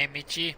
Michi.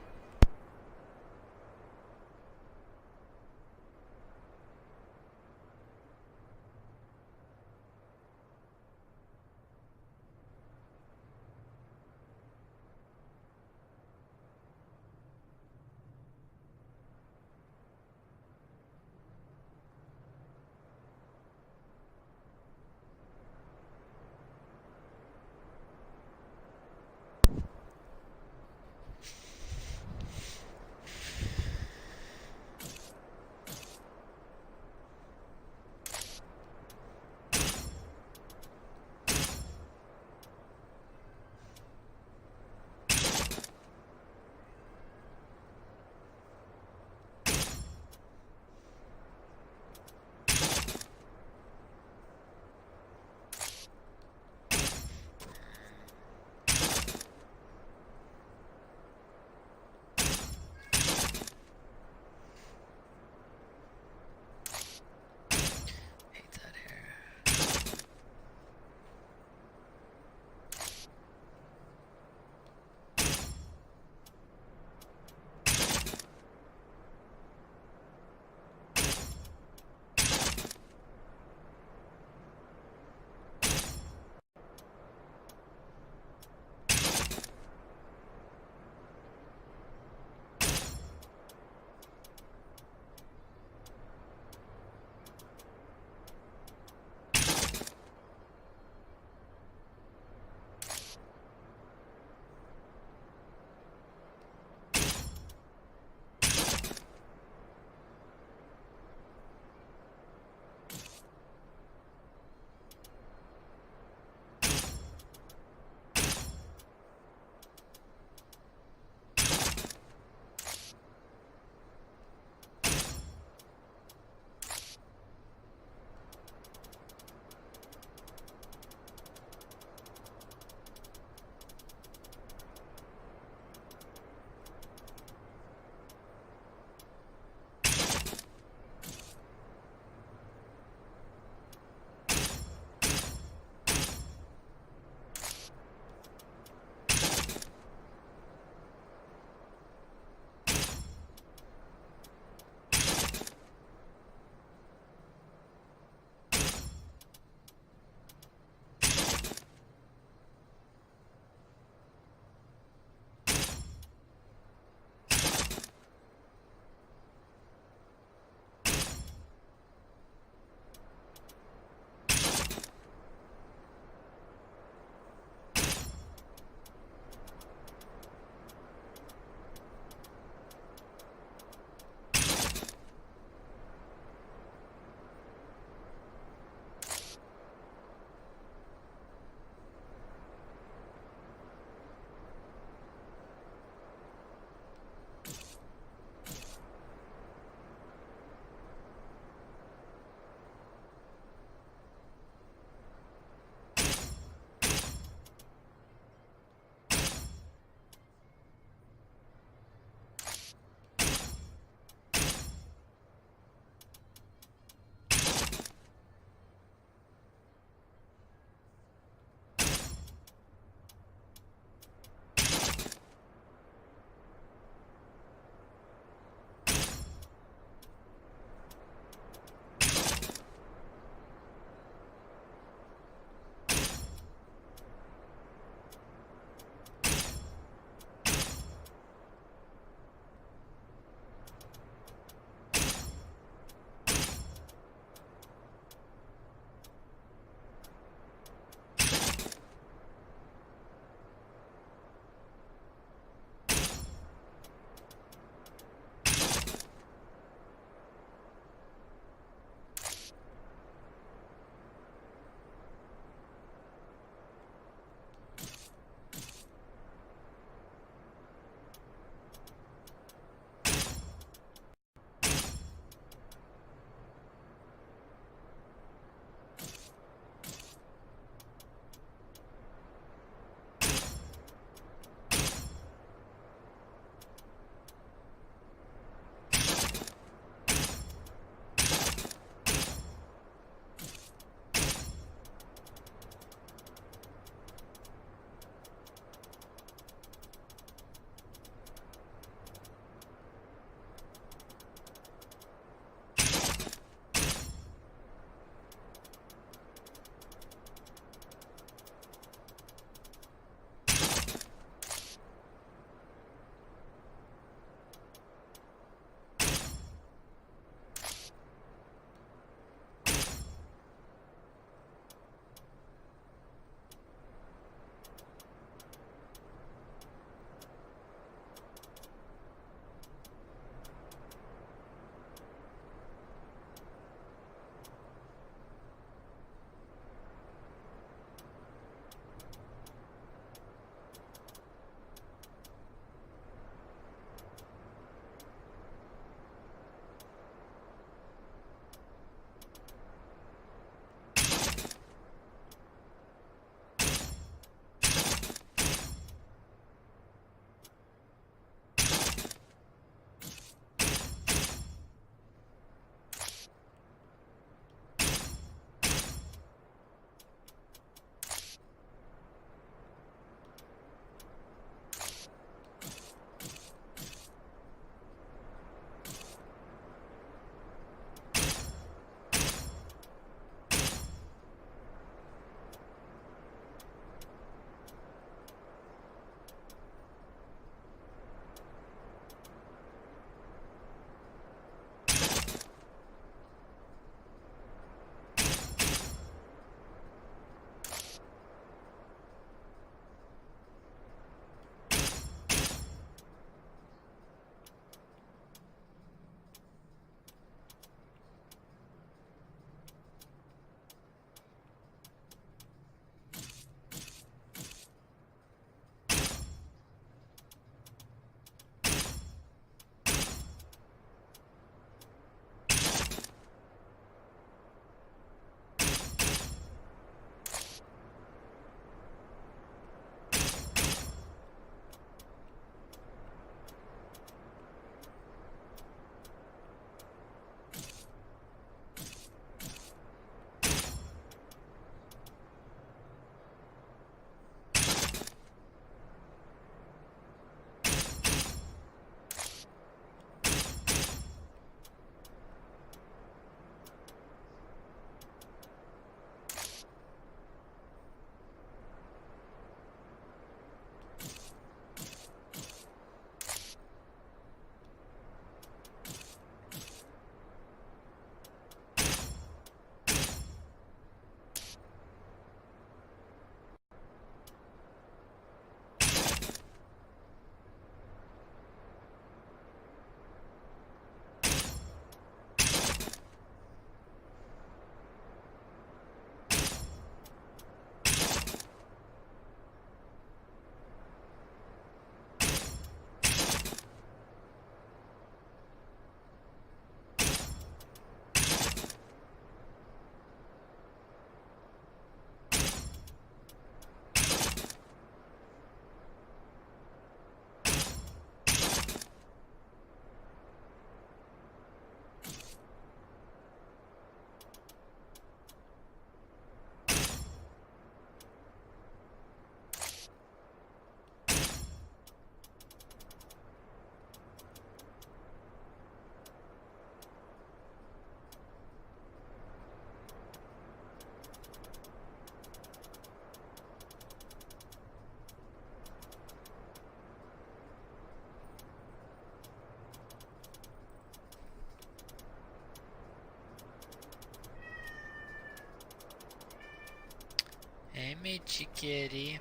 Hey, Mitchy kitty.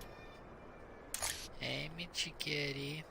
Hey, Mitchy kitty.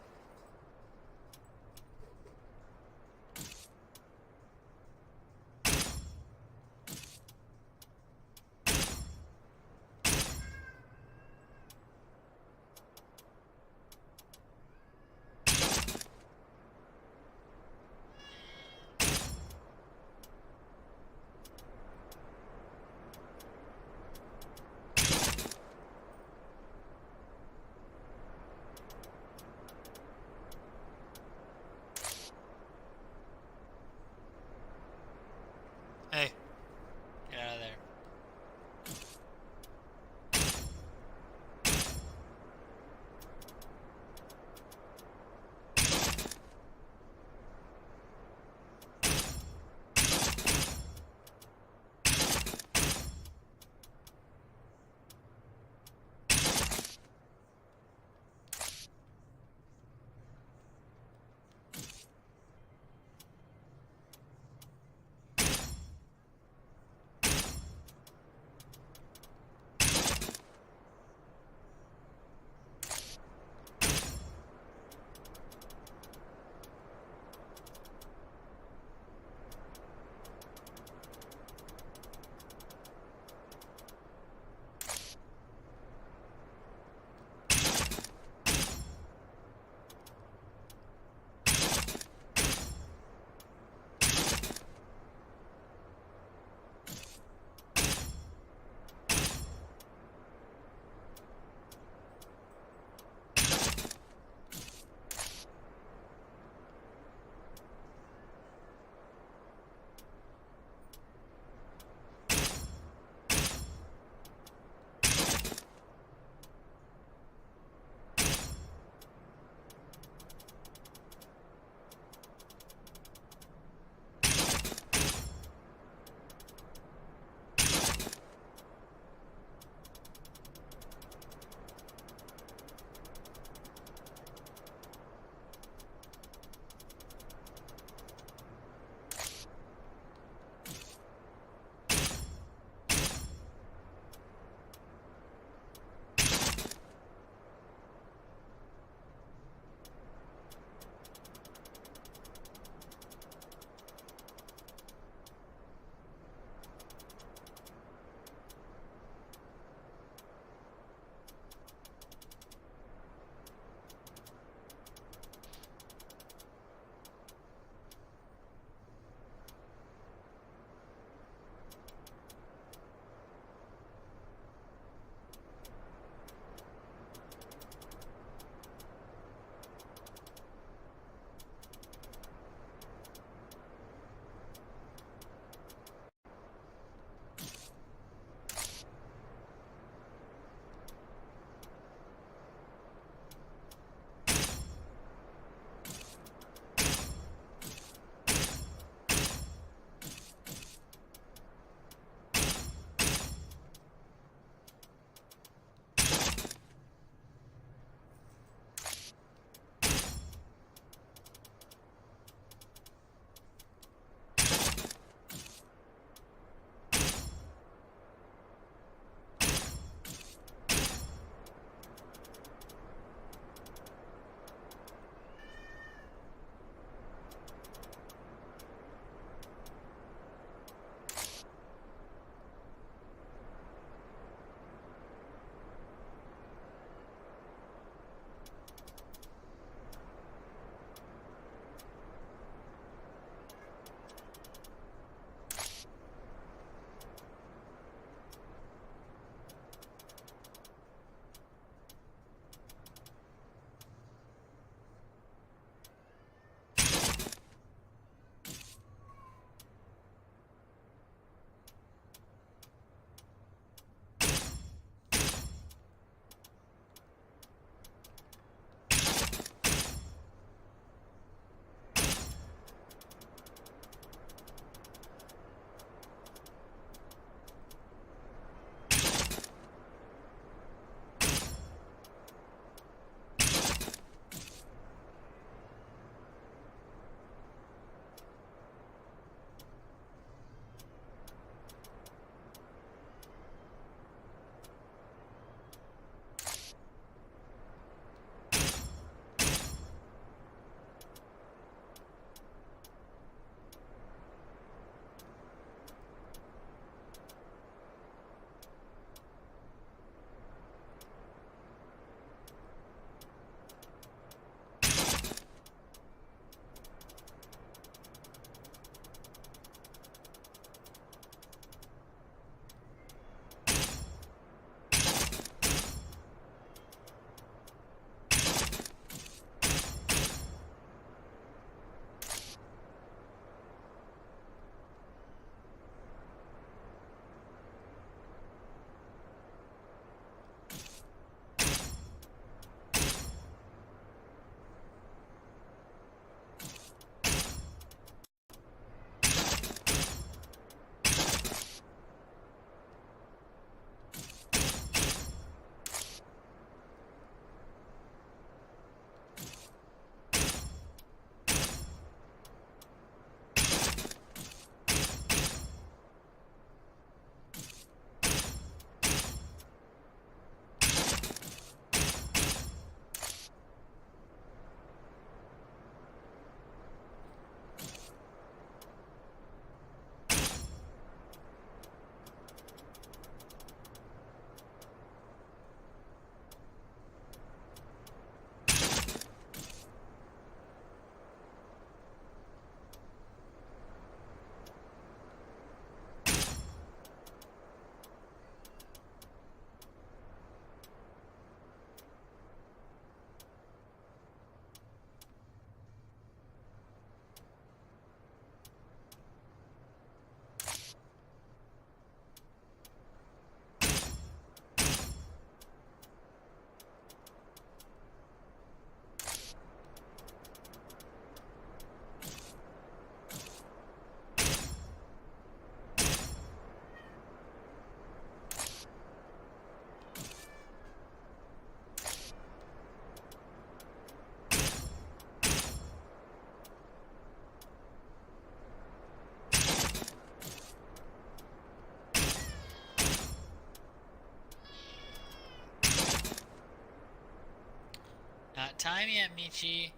time yet, Michi.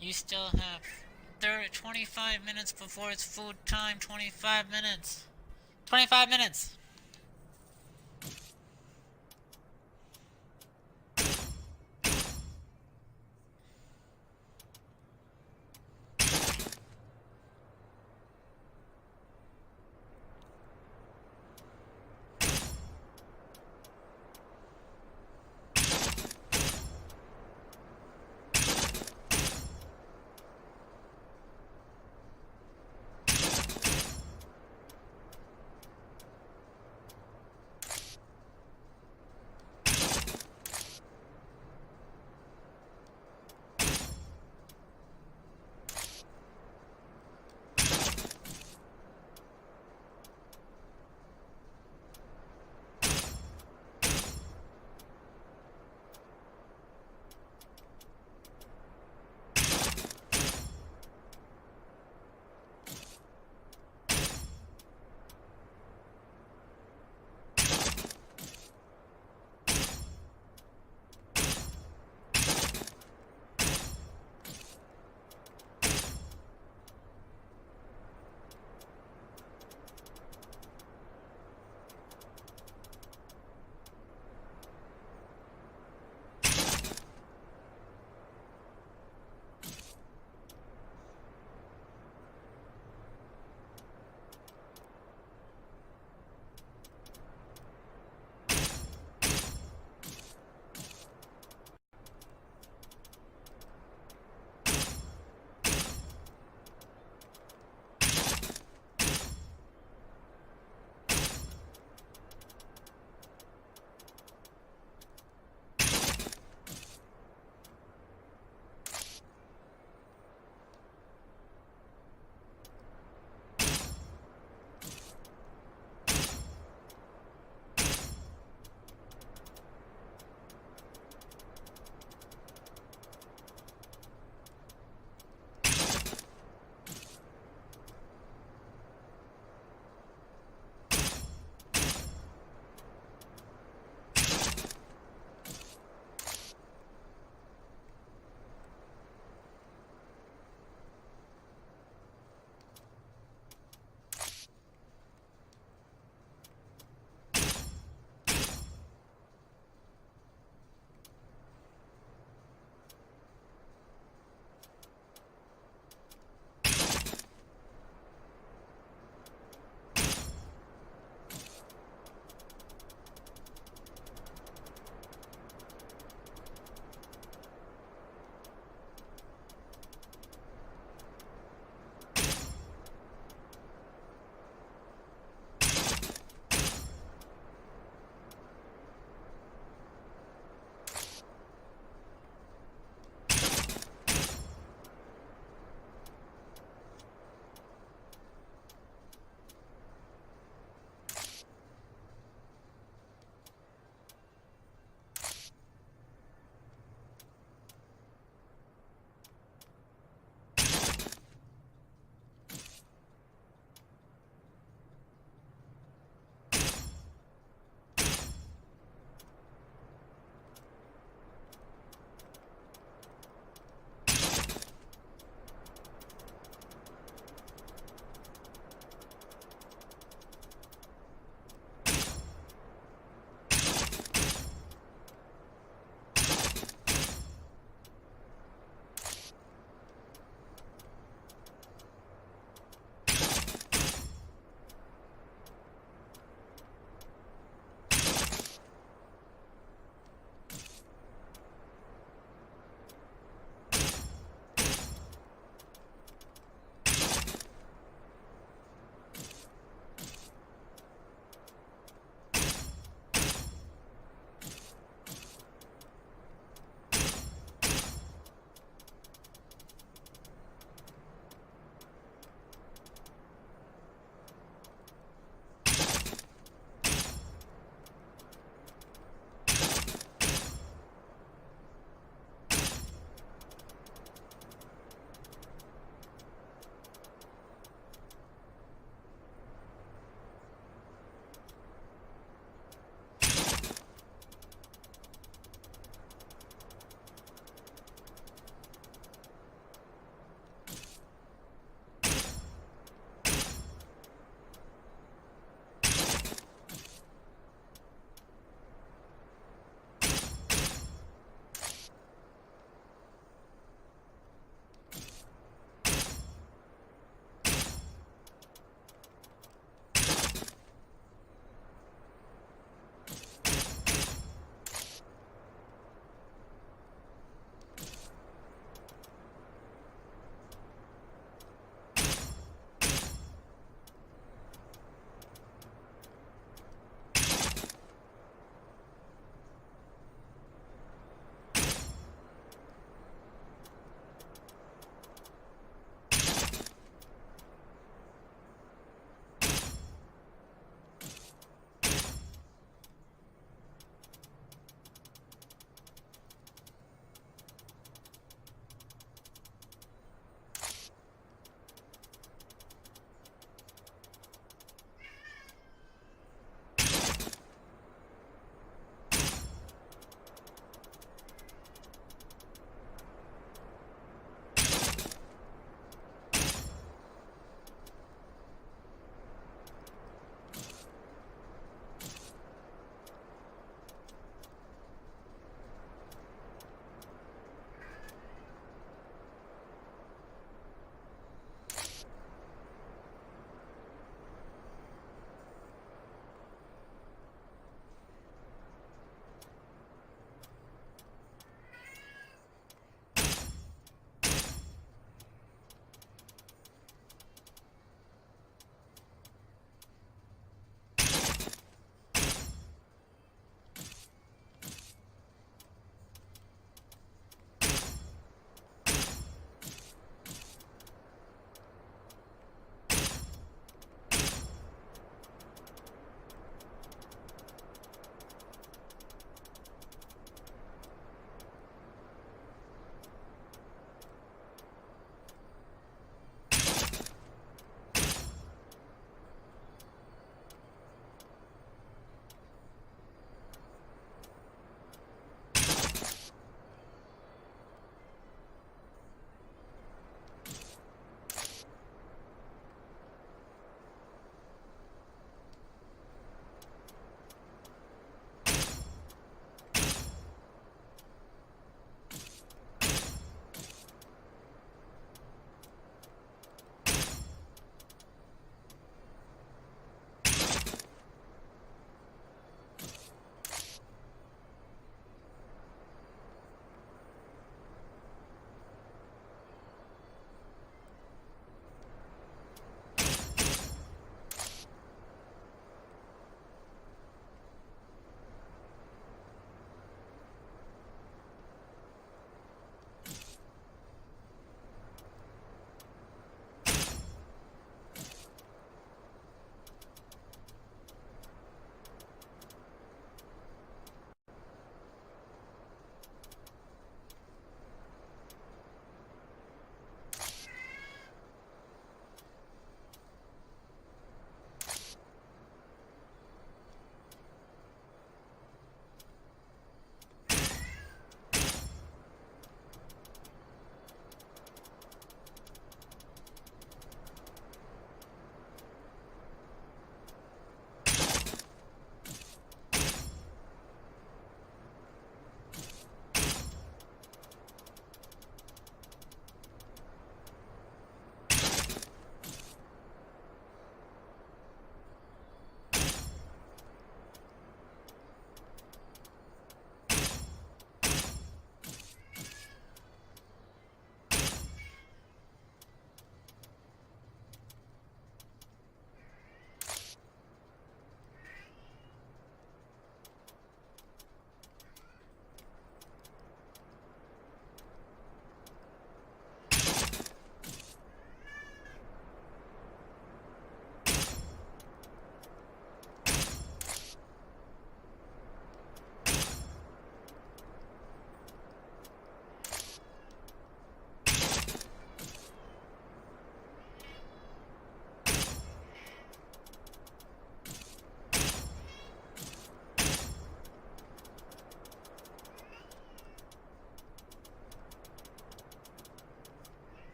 You still have 25 minutes before it's food time. 25 minutes. 25 minutes.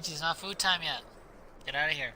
Minty, it's not food time yet. Get out of here.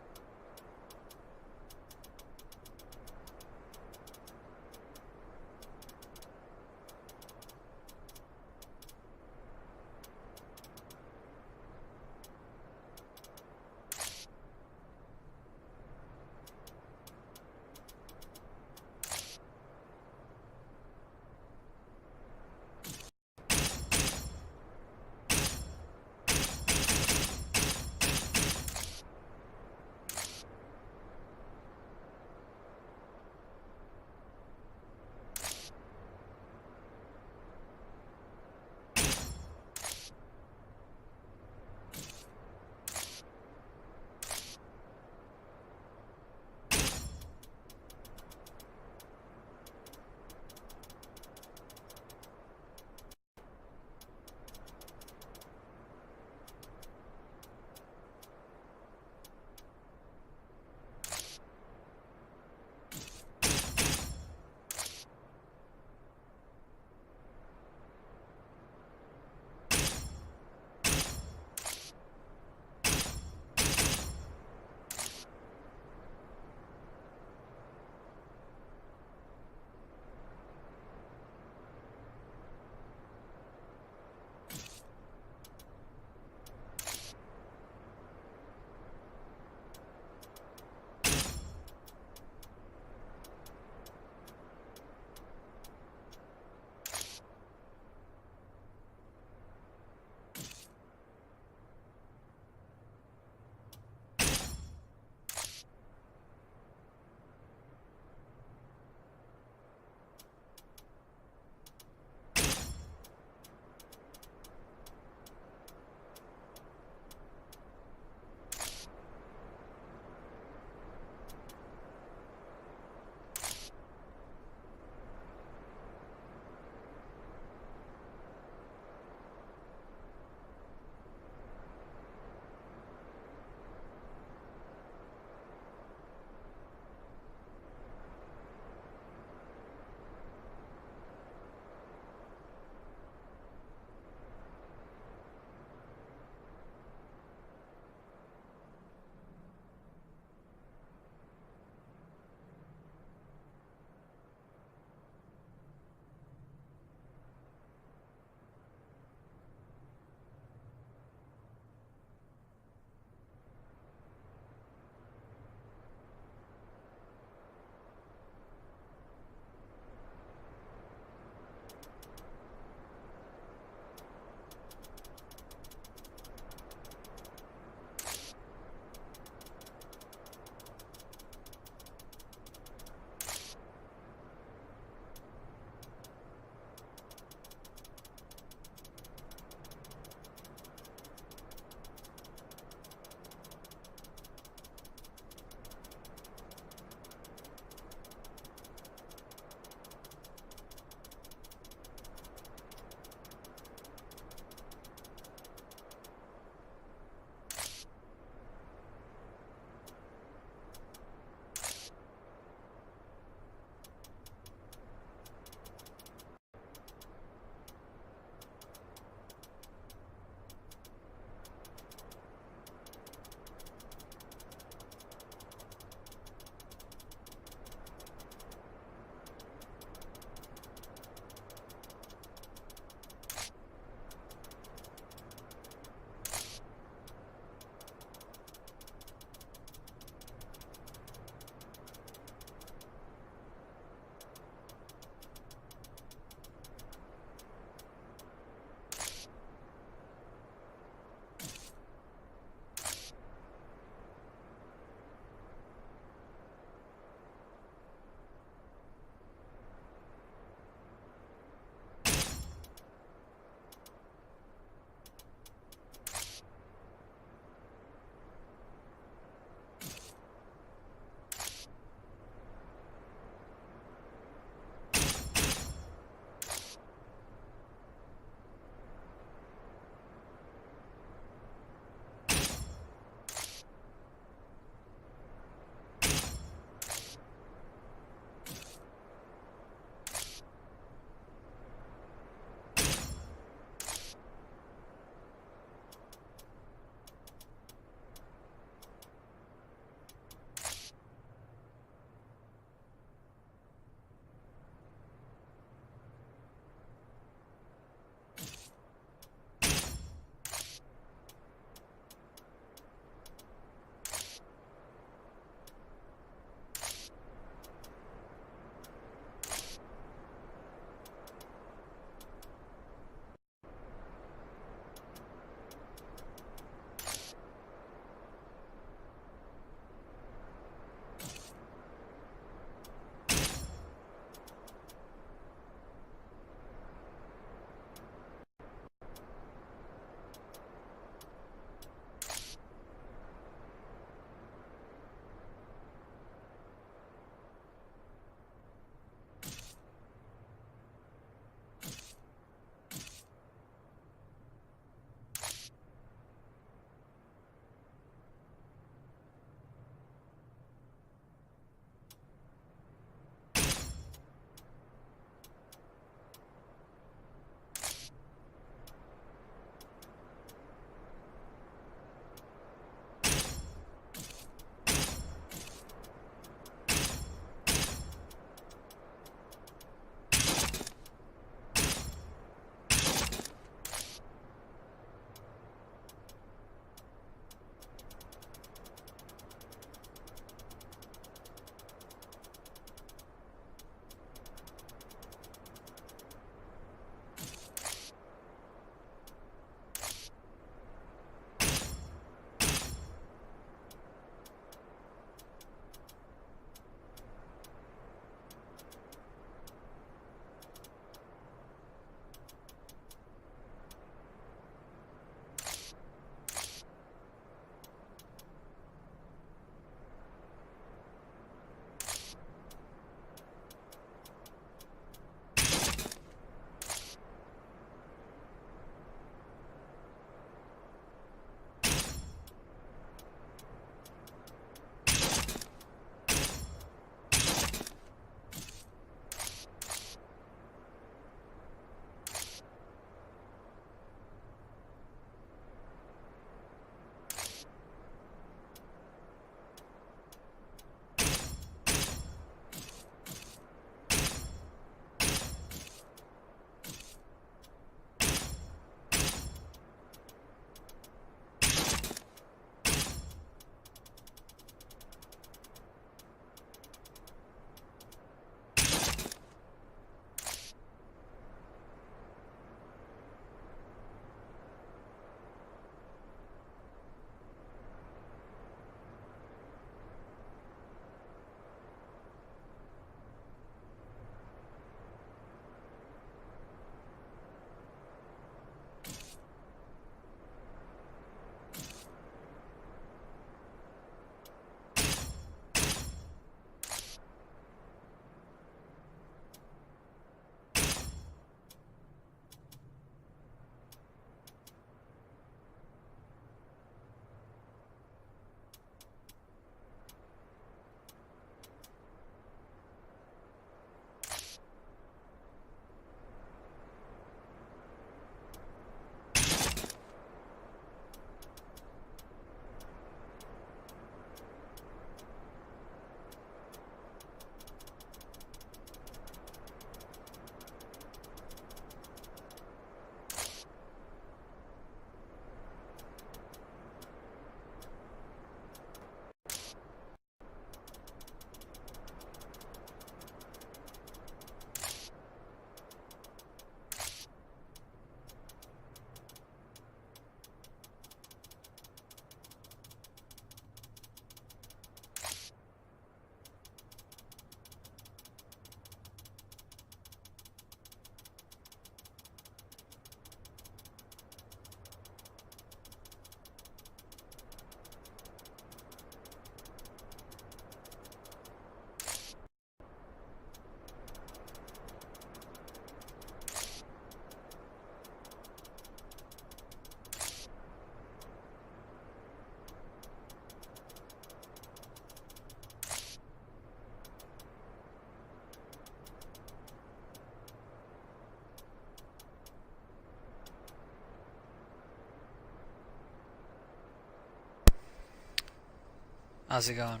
How's it going?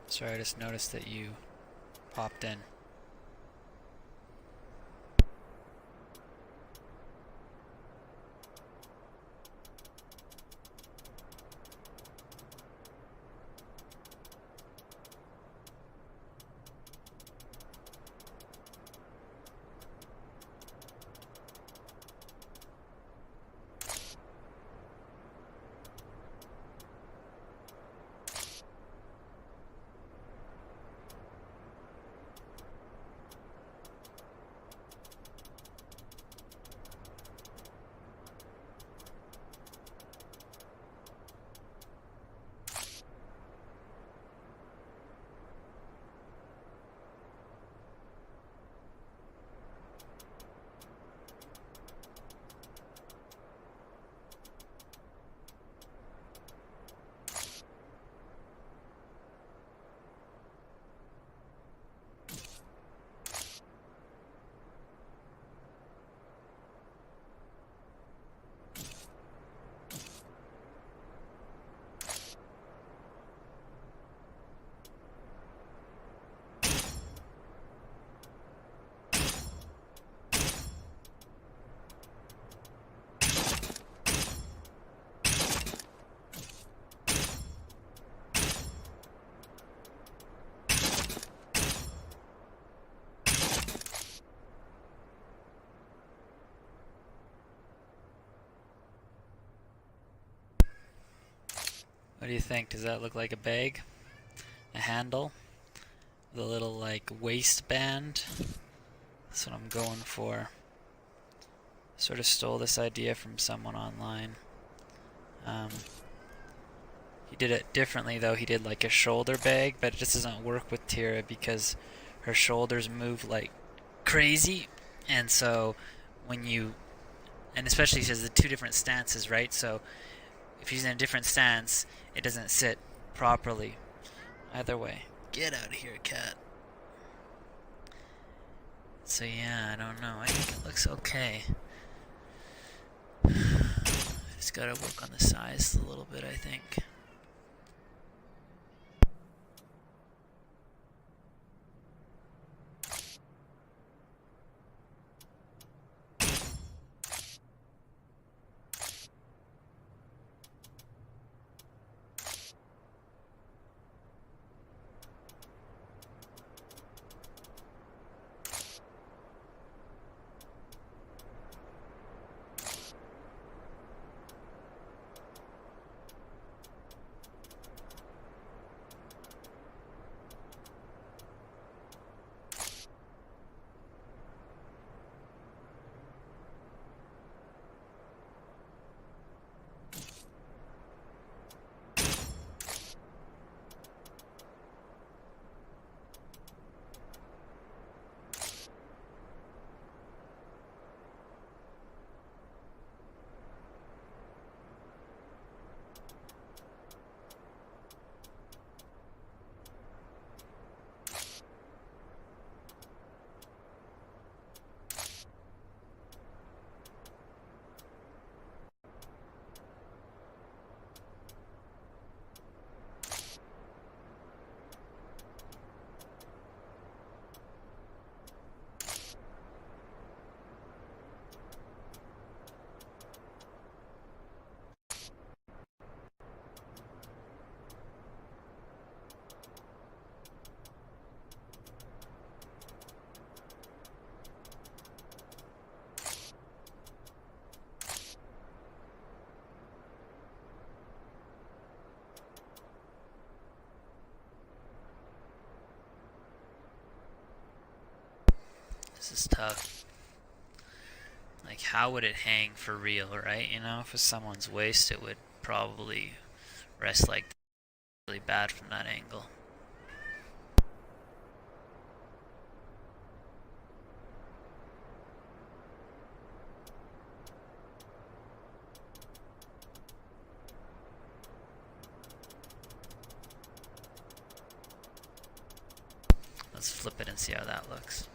Sorry, I just noticed that you popped in. What do you think? Does that look like a bag? A handle? The little like waistband? That's what I'm going for. Sort of stole this idea from someone online. He did it differently though. He did like a shoulder bag, but it just doesn't work with Tira because her shoulders move like crazy. And so when you, and especially she has the two different stances, right? So if she's in a different stance, it doesn't sit properly. Either way. Get out of here, cat. So yeah, I don't know. I think it looks okay. I just gotta work on the size a little bit, I think. This is tough. Like, how would it hang for real, right? You know, if it's someone's waist, it would probably rest like really bad from that angle. Let's flip it and see how that looks.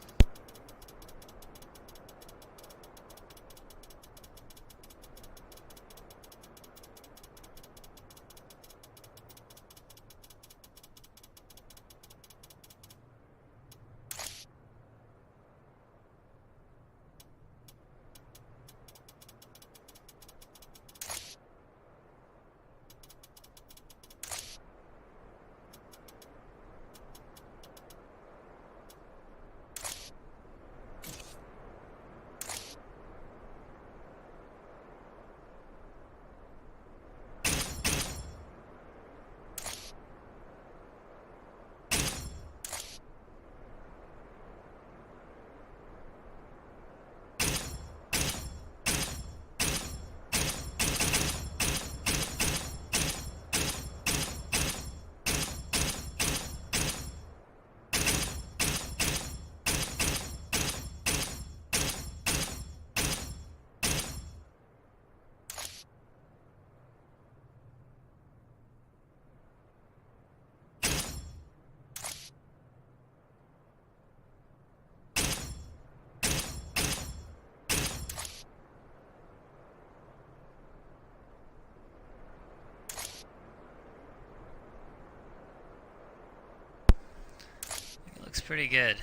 pretty good.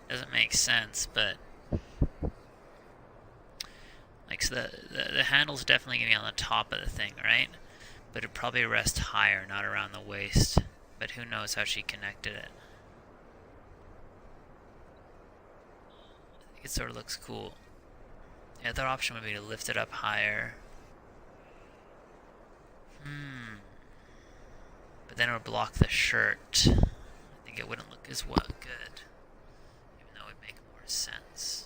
Doesn't make sense, but like so the handle's definitely gonna be on the top of the thing, right? But it probably rests higher, not around the waist. But who knows how she connected it. I think it sort of looks cool. The other option would be to lift it up higher. But then it would block the shirt. I think it wouldn't look as well good. Even though it would make more sense.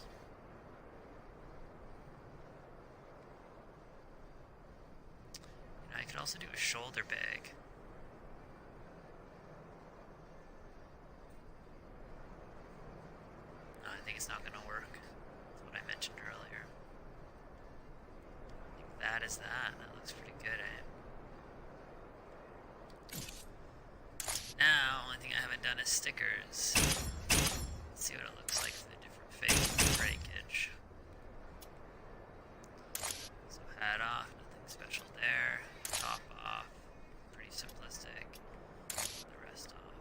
You know, I could also do a shoulder bag. No, I think it's not going to work. That's what I mentioned earlier. I think that is that. That looks pretty good, eh? Now, only thing I haven't done is stickers. Let's see what it looks like for the different phases of breakage. So hat off, nothing special there. Top off, pretty simplistic. The rest off.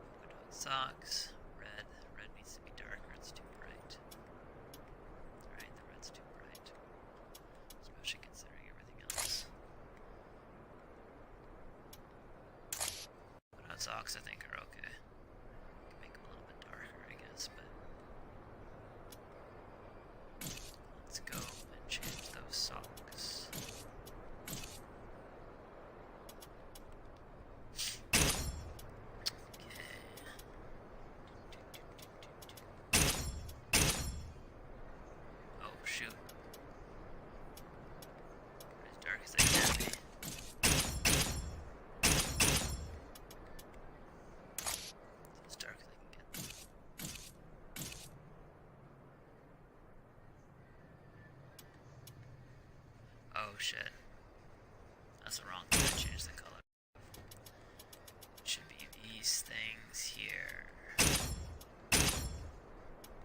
Polka dot socks, red. Red needs to be darker, it's too bright. Alright, the red's too bright. Especially considering everything else. Socks I think are okay. Can make them a little bit darker, I guess, but let's go and change those socks. Okay. Oh shoot. As dark as they can be. Oh shit. That's the wrong thing. I changed the color. It should be these things here.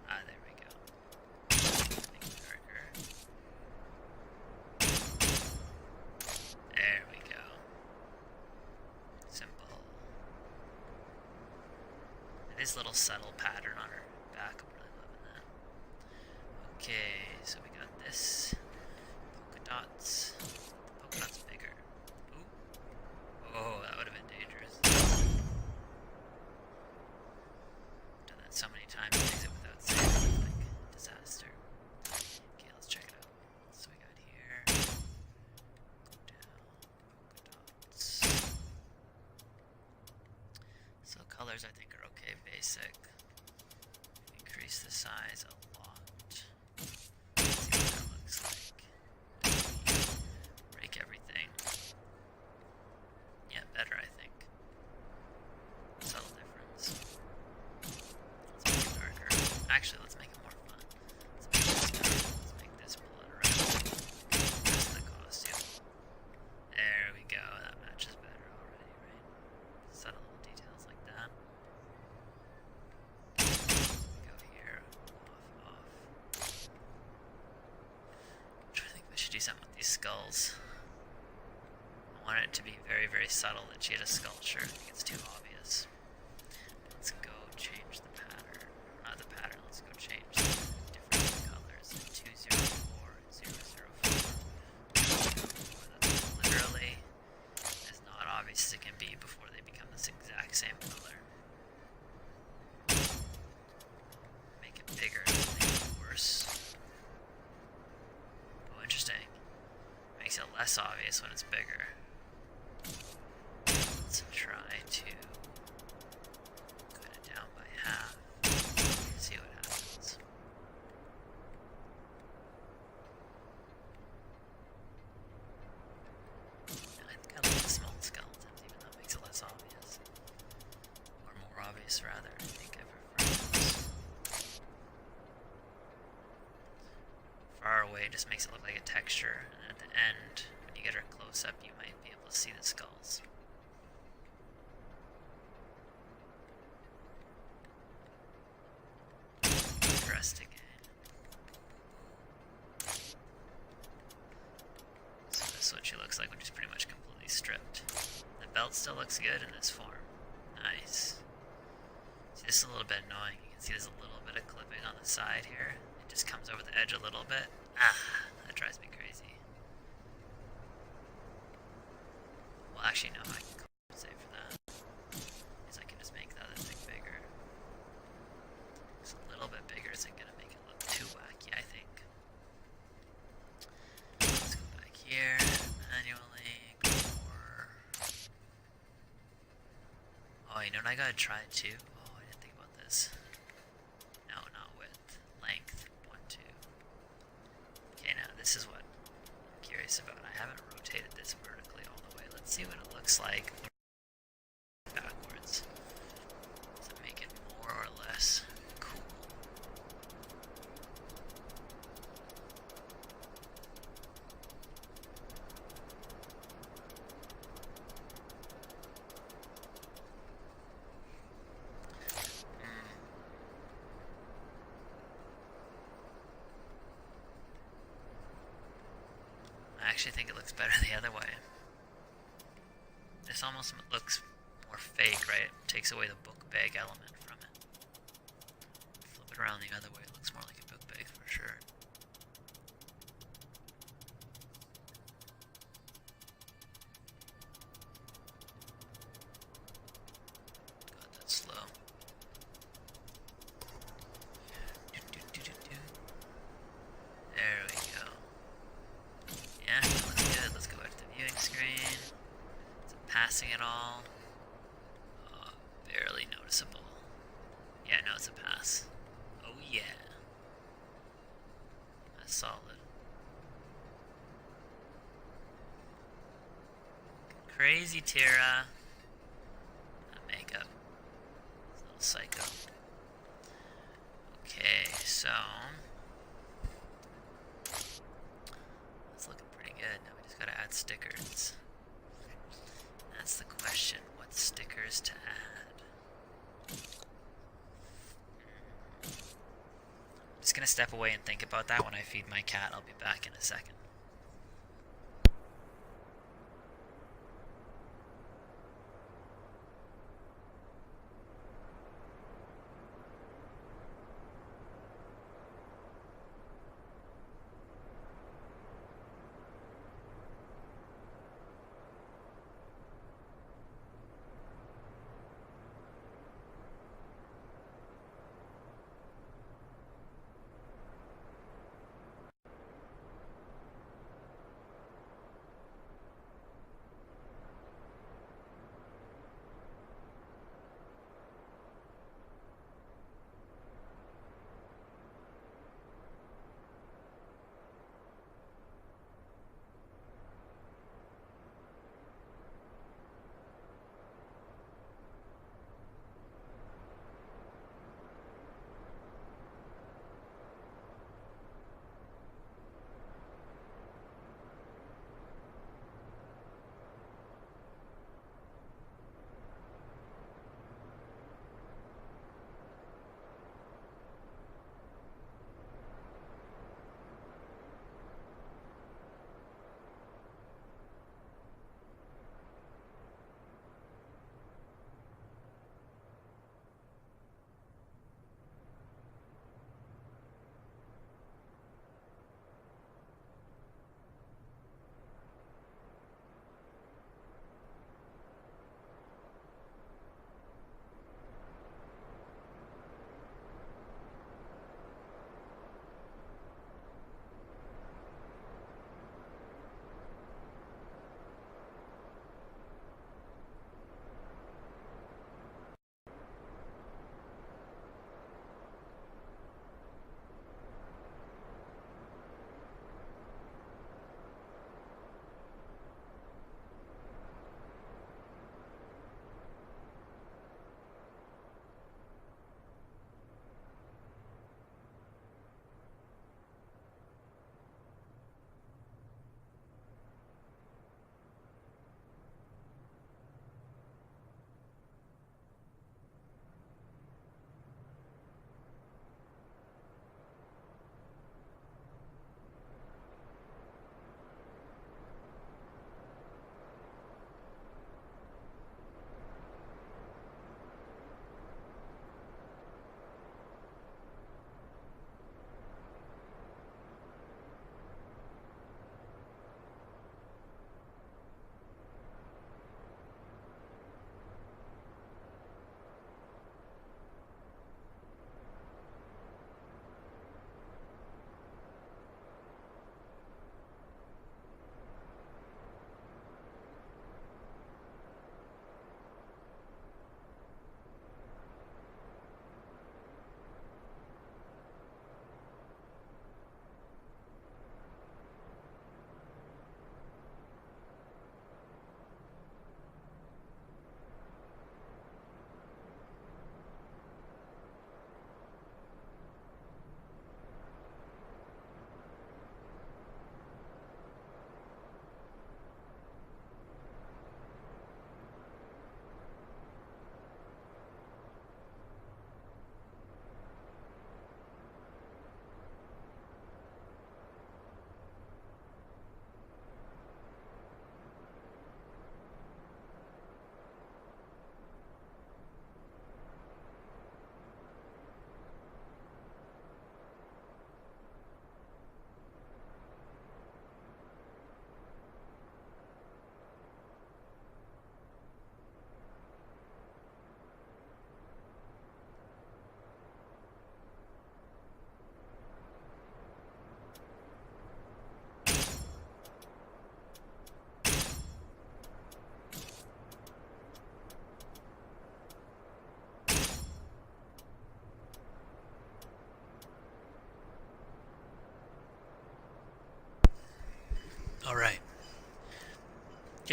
Ah, there we go. Make it darker. There we go. Simple. And this little subtle pattern on her back, I'm really loving that. Okay, so we got this. Dots. The polka dot's bigger. Ooh. Oh, that would have been dangerous. Done that so many times, it makes it without saying, like, disaster. Okay, let's check it out. So we got here. Go down. Polka dots. So colors I think are okay, basic. Increase the size a lot. Let's see what that looks like. Break everything. Yeah, better, I think. Subtle difference. Let's make it darker. Actually, let's make it more fun. Let's make this dark. Let's make this blood red. That's the costume. There we go. That matches better already, right? Subtle little details like that. Go here. Off. I think we should do something with these skulls. I want it to be very, very subtle that she had a sculpture. I think it's too obvious. Let's go change the pattern. Not the pattern, let's go change the different colors. 204 and 004. That's literally as not obvious as it can be before they become this exact same color. Make it bigger, make it worse. Oh, interesting. Makes it less obvious when it's bigger. Let's try to cut it down by half. See what happens. I think I like the small skeletons, even though it makes it less obvious. Or more obvious, rather. I think I prefer this. Far away just makes it look like a texture, and at the end, when you get her close up, you might be able to see the skulls. Dressed again. So this is what she looks like when she's pretty much completely stripped. The belt still looks good in this form. Nice. See, It's a little bit annoying. You can see there's a little bit of clipping on the side here. It just comes over the edge a little bit. Ah, that drives me crazy. Well, actually, no, I can compensate for that. Because I can just make the other thing bigger. It's a little bit bigger isn't going to make it look too wacky, I think. Let's go back here, manually, go for... Oh, you know what I gotta try too? Oh, I didn't think about this. No, not width. Length. 1, 2. Okay, now this is what I'm curious about. I haven't rotated this vertically all the way. Let's see what it looks like backwards. Does it make it more or less cool? I actually think it looks better the other way. This almost looks more fake, right? It takes away the book bag element from it. Flip it around the other way, it looks more like a book bag for sure. God, that's slow. There we go. Yeah, that looks good. Let's go back to the viewing screen. Is it passing at all? Barely noticeable. Yeah, no, it's a pass. Oh yeah. That's solid. Crazy Tira. That makeup. It's a little psycho. Okay, so... it's looking pretty good. Now we just gotta add stickers. That's the question. What stickers to add? I'm just gonna step away and think about that when I feed my cat. I'll be back in a second.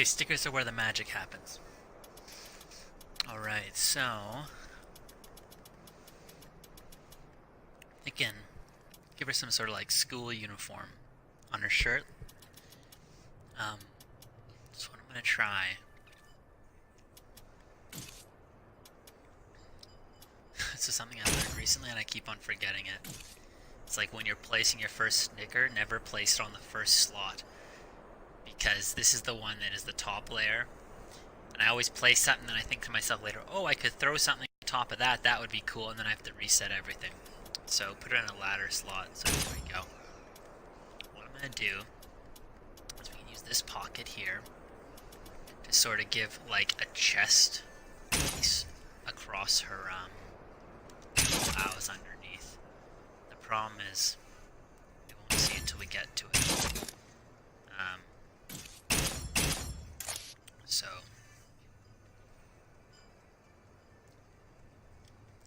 Okay, stickers are where the magic happens. Alright, so... Again, give her some sort of like school uniform on her shirt. That's what I'm gonna try. This is something I learned recently and I keep on forgetting it. It's like when you're placing your first sticker, never place it on the first slot. Because this is the one that is the top layer. And I always place something and I think to myself later, oh, I could throw something on top of that, that would be cool, and then I have to reset everything. So put it in a ladder slot, so there we go. What I'm going to do is we can use this pocket here to sort of give like a chest piece across her blouse underneath. The problem is we won't see it until we get to it. So,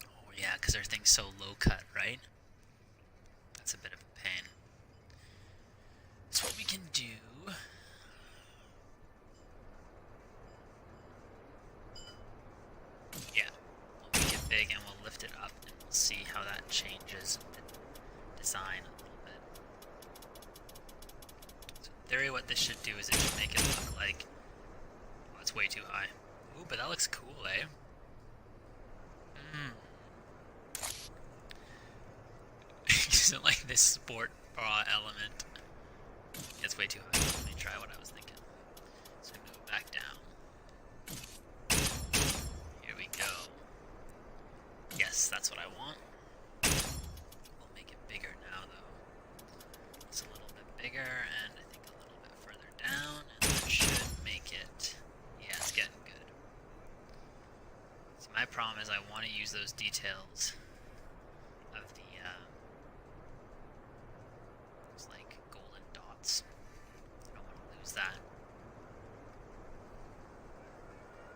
oh yeah, because everything's so low cut, right? That's a bit of a pain. So what we can do... Yeah, we'll make it big and we'll lift it up and we'll see how that changes the design a little bit. So in theory what this should do is it should make it look like... Oh, it's way too high. Ooh, but that looks cool, eh? Isn't like this sport bra element. It's way too high. Let me try what I was thinking. So move back down. Here we go. Yes, that's what I want. We'll make it bigger now, though. It's a little bit bigger, and I think a little bit further down, and that should make it... Yeah, it's getting good. So my problem is I want to use those details of the, those, like, golden dots. I don't want to lose that.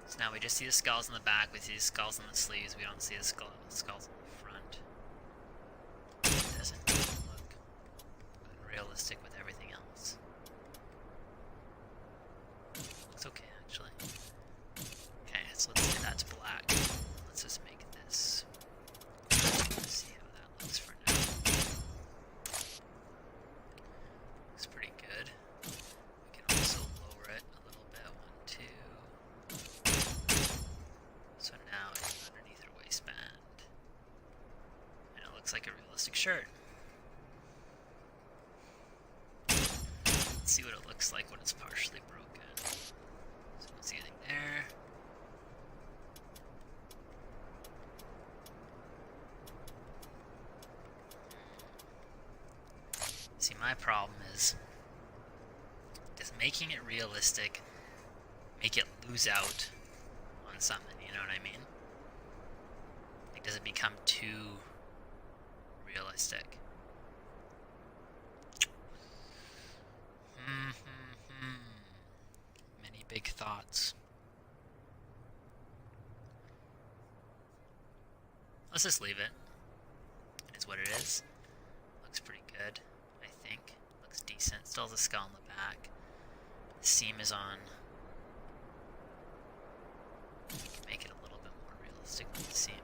So now we just see the skulls in the back, we see the skulls on the sleeves, we don't see the skulls on the front. It doesn't look unrealistic with everything else. Looks okay, actually. Okay, so let's say that's black. Let's just make this. Let's see how that looks for now. Looks pretty good. We can also lower it a little bit. 1, 2. So now it's underneath her waistband. And it looks like a realistic shirt. Let's see what it looks like when it's partially broken. So don't see anything there. See, my problem is just making it realistic, make it lose out on something, you know what I mean? Like, does it become too realistic? Many big thoughts. Let's just leave it. It is what it is. Looks pretty good, I think. Looks decent. Still has a skull on the back. The seam is on. We can make it a little bit more realistic with the seam.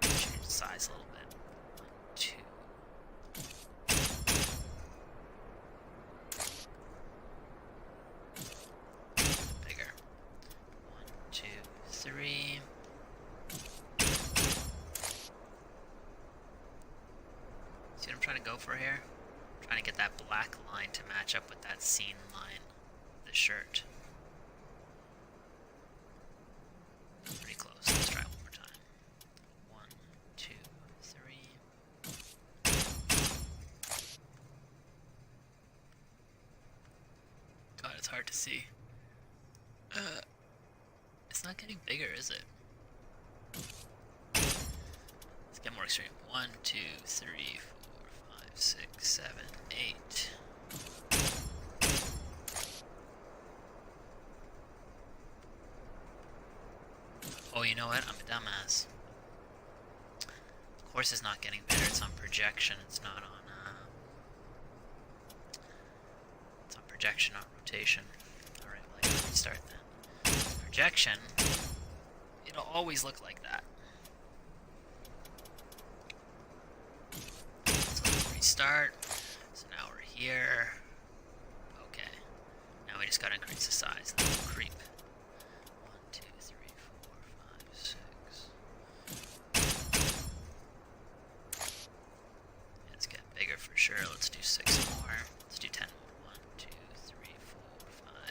Change the size a little bit. 1, 2. Bigger. 1, 2, 3. See what I'm trying to go for here? I'm trying to get that black line to match up with that seam line of the shirt. Pretty close. Let's try it one more time. 1, 2, 3. God, it's hard to see. It's not getting bigger, is it? Let's get more extreme. 1, 2, 3, 4, 5, 6, 7, 8. Oh, you know what? I'm a dumbass. Of course it's not getting better. It's on projection. It's not on, it's on projection, not rotation. Alright, like restart then. Projection, it'll always look like that. So let's restart. So now we're here. Okay. Now we just gotta increase the size. Creep. 1, 2, 3, 4, 5, 6. It's getting bigger for sure. Let's do 6 more. Let's do 10 more. 1, 2, 3, 4,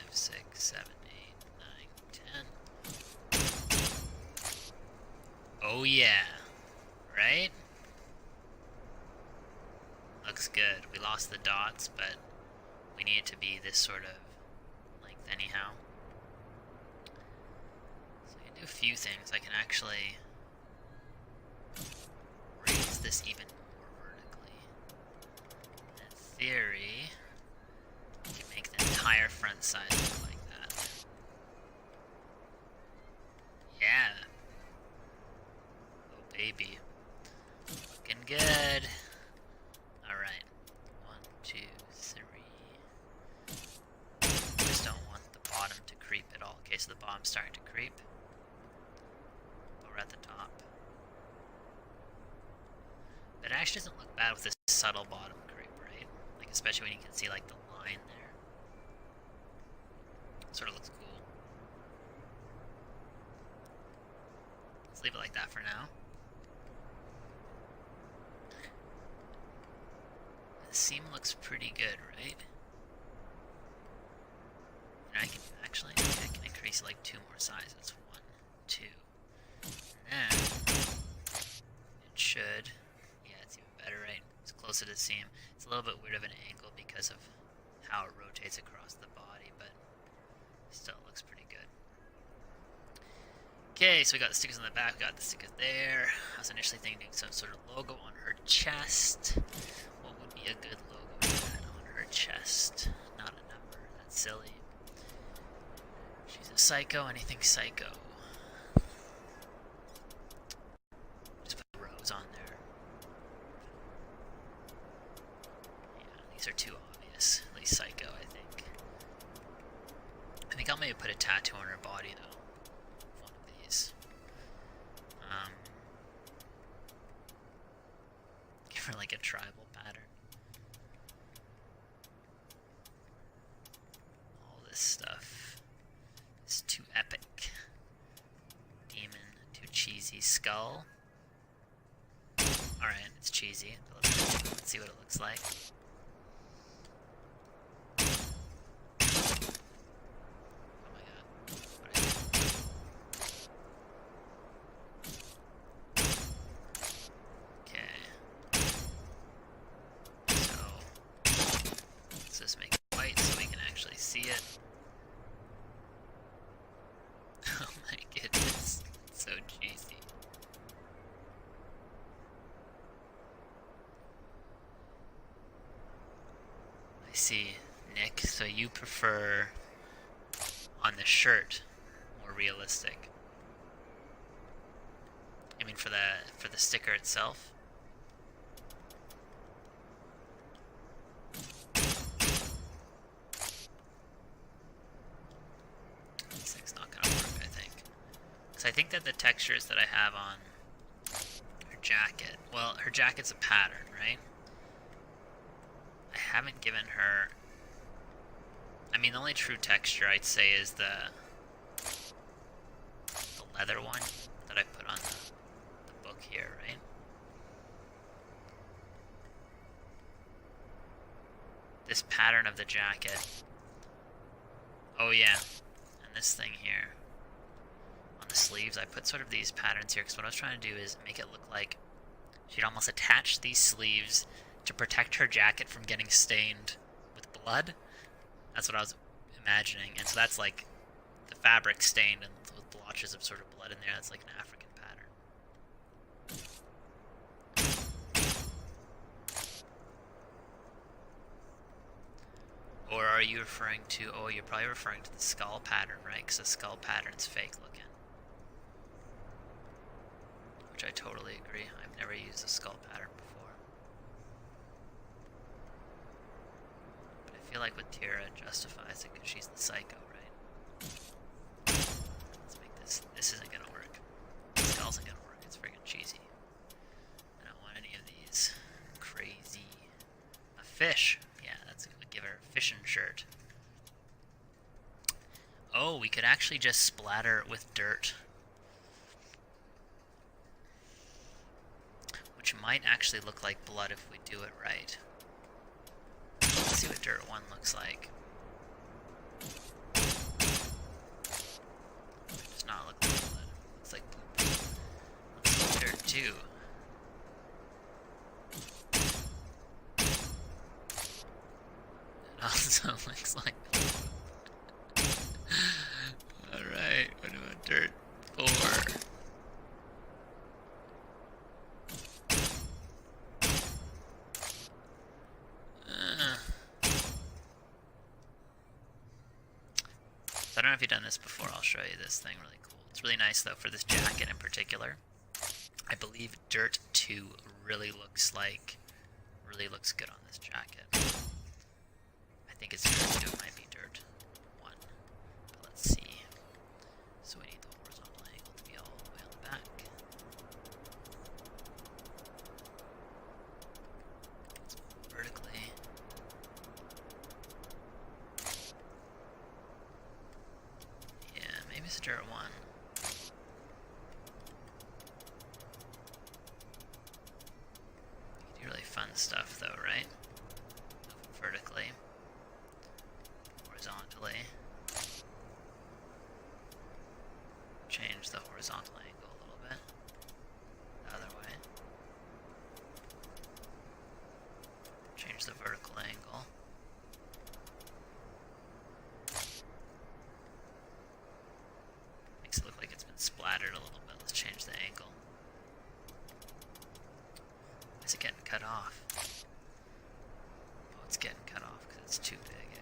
5, 6, 7, 8, 9, 10. Oh yeah. Right? Looks good. We lost the dots, but we need it to be this sort of length anyhow. So I can do a few things. I can actually raise this even more vertically. In theory, you can make the entire front side look like that. Yeah. Oh baby. Looking good. Alright. 1, 2, 3. Just don't want the bottom to creep at all. Okay, so the bottom's starting to creep. But we're at the top. But it actually doesn't look bad with this subtle bottom creep, right? Like, especially when you can see, like, the line there. It sort of looks cool. Let's leave it like that for now. The seam looks pretty good, right? And I can actually, I can increase like 2 more sizes. 1, 2. And then it should, yeah, it's even better, right? It's closer to the seam. It's a little bit weird of an angle because of how it rotates across the body, but still looks pretty good. Okay, so we got the stickers on the back, we got the stickers there. I was initially thinking some sort of logo on her chest. What would be a good logo for that on her chest? Not a number, that's silly. She's a psycho, anything psycho. Just put rows on there. Yeah, these are too obvious. At least psycho, I think. I think I'll maybe put a tattoo on her body, though. One of these. Give her like a tribal pattern. All this stuff is too epic. Demon, too cheesy. Skull. Alright, it's cheesy. But let's see what it looks like. Oh my god. What is it? Okay. So, let's just make it white so we can actually see it. Oh my goodness, it's so cheesy. I see, Nick, so you prefer on the shirt more realistic. I mean for the sticker itself? This thing's not gonna work, I think. Because I think that the textures that I have on her jacket, well, her jacket's a pattern, right? I haven't given her, I mean, the only true texture I'd say is the leather one that I put on the book here, right? This pattern of the jacket. Oh yeah, and this thing here. On the sleeves, I put sort of these patterns here, because what I was trying to do is make it look like she'd almost attach these sleeves to protect her jacket from getting stained with blood. That's what I was imagining, and so that's like the fabric stained and with blotches of sort of blood in there. That's like an African pattern. Or are you referring to, oh, you're probably referring to the skull pattern, right? Because the skull pattern's fake looking. Which I totally agree. I've never used a skull pattern before. But I feel like with Tira it justifies it because she's the psycho, right? fish. Yeah, that's gonna give her a fishing shirt. Oh, we could actually just splatter it with dirt. Which might actually look like blood if we do it right. Let's see what dirt 1 looks like. Does not look like blood. Looks like poop. Let's see dirt 2. It also looks like Alright, what about dirt 4? So I don't know if you've done this before, I'll show you this thing really cool. It's really nice though for this jacket in particular. I believe dirt 2 really looks good on this jacket. I think it's dirt 2, it might be dirt 1. But let's see. So we need the horizontal angle to be all the way on the back. Let's move vertically. Yeah, maybe it's dirt 1. We can do really fun stuff though, right? Move vertically. Horizontally. Change the horizontal angle a little bit. The other way. Change the vertical angle. Makes it look like it's been splattered a little bit. Let's change the angle. Is it getting cut off? Oh, it's getting cut off because it's too big, eh?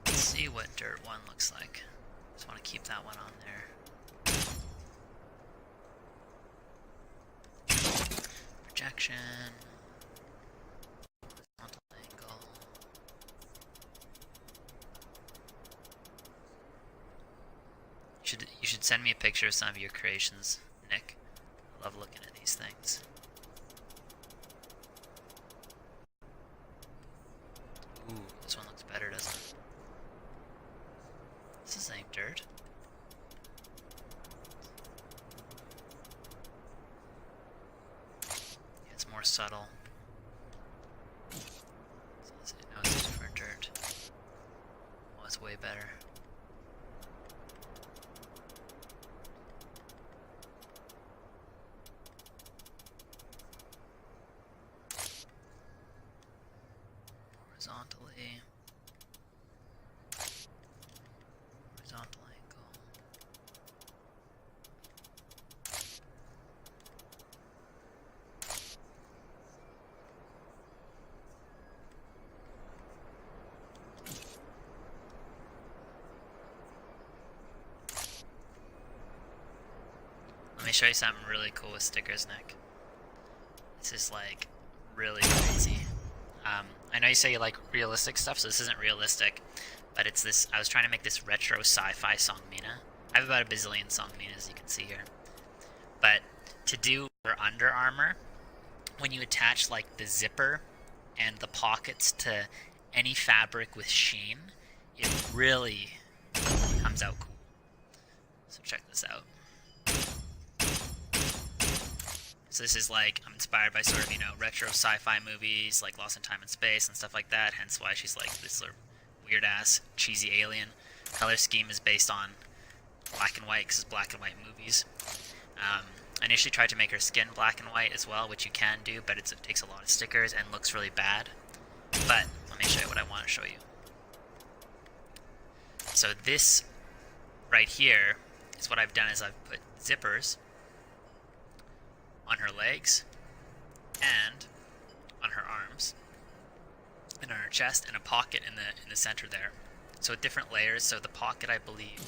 Let's see what dirt 1 looks like. Just want to keep that one on there. Projection. Horizontal angle. You should send me a picture of some of your creations, Nick. I love looking at these things. Ooh, this one looks better, doesn't it? This is ain't dirt. Yeah, it's more subtle. So now it's different dirt. Oh, it's way better. Horizontally. Horizontal angle. Let me show you something really cool with stickers, Nick. This is like really crazy. I know you say you like realistic stuff, so this isn't realistic, but it's this. I was trying to make this retro sci-fi song Mina. I have about a bazillion song Minas, you can see here. But to do your Under Armour, when you attach like the zipper and the pockets to any fabric with sheen, it really comes out cool. So check this out. So this is like, I'm inspired by sort of, retro sci-fi movies like Lost in Time and Space and stuff like that, hence why she's like this sort of weird-ass, cheesy alien. Color scheme is based on black and white, because it's black and white movies. I initially tried to make her skin black and white as well, which you can do, but it takes a lot of stickers and looks really bad. But let me show you what I want to show you. So this right here is what I've done is I've put zippers on her legs and on her arms and on her chest, and a pocket in the center there. So different layers. So the pocket, I believe.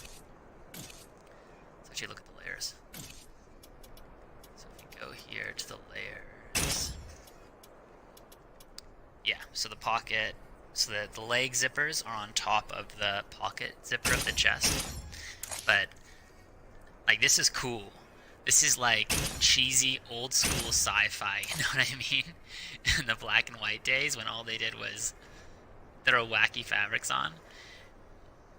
Let's actually look at the layers. So here to the layers. Yeah, so the pocket, so the leg zippers are on top of the pocket zipper of the chest. But, like, this is cool. This is like cheesy, old school sci-fi, you know what I mean? In the black and white days when all they did was throw wacky fabrics on.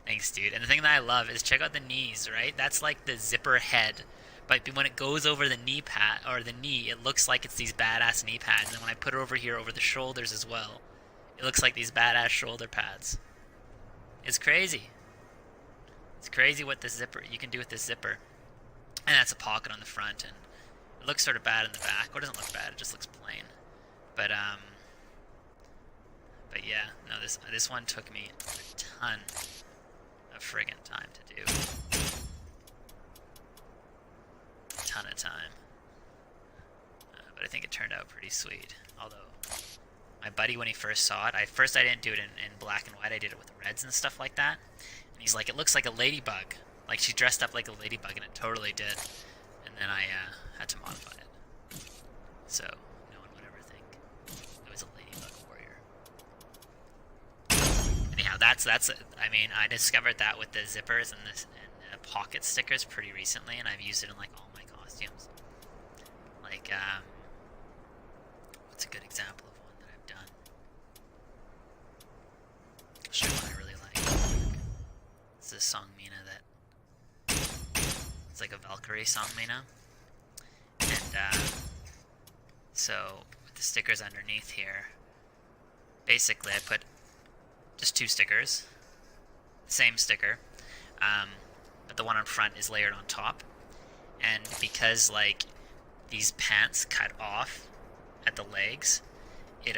Thanks, dude. And the thing that I love is check out the knees, right? That's like the zipper head. But when it goes over the knee pad, or the knee, it looks like it's these badass knee pads. And when I put it over here, over the shoulders as well, it looks like these badass shoulder pads. It's crazy. It's crazy what this zipper, you can do with this zipper. And that's a pocket on the front, and it looks sort of bad in the back. Or it doesn't look bad, it just looks plain. But yeah, no, this one took me a ton of friggin' time to do. A ton of time. But I think it turned out pretty sweet. Although, my buddy, when he first saw it, I didn't do it in black and white, I did it with reds and stuff like that. And he's like, it looks like a ladybug. Like, she dressed up like a ladybug, and it totally did. And then I had to modify it. So, no one would ever think it was a ladybug warrior. Anyhow, that's I mean, I discovered that with the zippers and the pocket stickers pretty recently, and I've used it in, like, all my costumes. Like, what's a good example of one that I've done? I'll show you one I really like. It's this song, Mina, that it's like a Valkyrie song, Mina. And, so, with the stickers underneath here, basically I put just 2 stickers, same sticker, but the one on front is layered on top. And because, like, these pants cut off at the legs, it,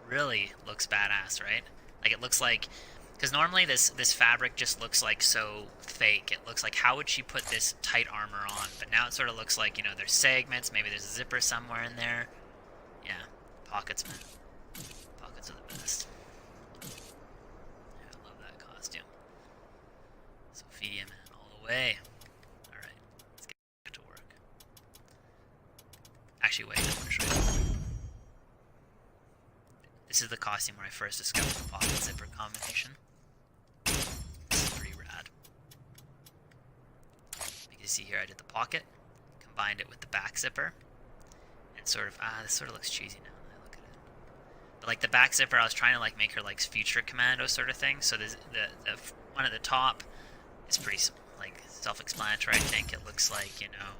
really looks badass, right? Like, it looks like, because normally this fabric just looks like so fake. It looks like, how would she put this tight armor on? But now it sort of looks like, you know, there's segments, maybe there's a zipper somewhere in there. Yeah, pockets, man. Pockets are the best. Yeah, I love that costume. Sophia, man, all the way. Alright, let's get to work. Actually, wait, I want to show you. This is the costume where I first discovered the pocket zipper combination. This is pretty rad. You can see here I did the pocket, combined it with the back zipper, and sort of, this sort of looks cheesy now that I look at it. But like the back zipper, I was trying to like make her like future commando sort of thing, so the one at the top is pretty like self-explanatory, I think. It looks like, you know,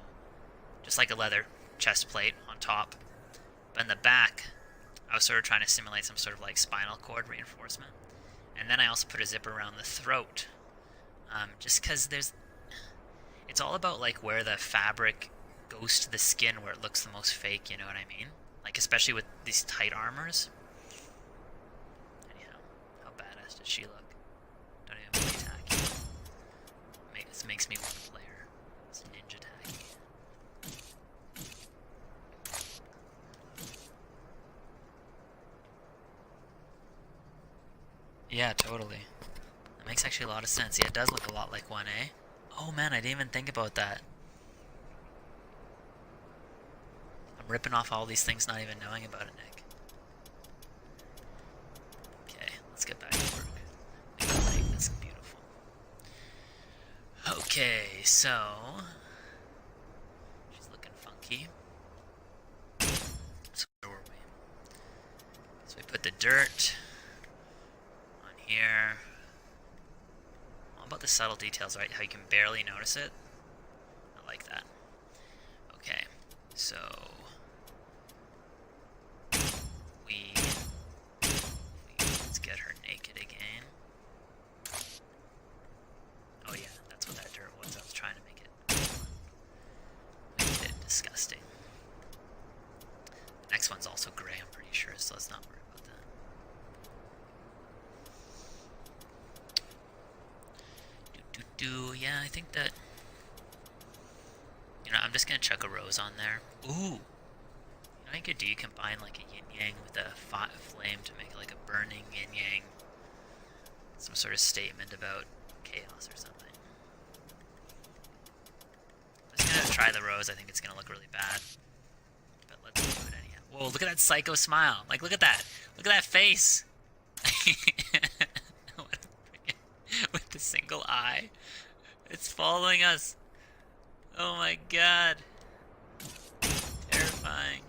just like a leather chest plate on top. But in the back, I was sort of trying to simulate some sort of like spinal cord reinforcement. And then I also put a zipper around the throat. Just because it's all about like where the fabric goes to the skin, where it looks the most fake, you know what I mean? Like, especially with these tight armors. Anyhow, how badass does she look? Don't even play tacky. This makes me want to play her. It's ninja tacky. Yeah, totally. That makes actually a lot of sense. Yeah, it does look a lot like 1A. Oh man, I didn't even think about that. I'm ripping off all these things not even knowing about it, Nick. Okay, let's get back to work. Make this beautiful. Okay, so she's looking funky. So where were we? So we put the dirt on here. All about the subtle details, right? How you can barely notice it. I like that. Okay, so let's get her naked again. Oh yeah, that's what that dirt was. I was trying to make it disgusting. The next one's also gray, I'm pretty sure, so let's not worry about that. Yeah, I think that, you know, I'm just gonna chuck a rose on there. Ooh! You know what you could do? You combine like a yin-yang with a flame to make like a burning yin-yang. Some sort of statement about chaos or something. I'm just gonna try the rose. I think it's gonna look really bad. Whoa, look at that psycho smile. Like, look at that. Look at that face. With the single eye. It's following us. Oh my god. Terrifying.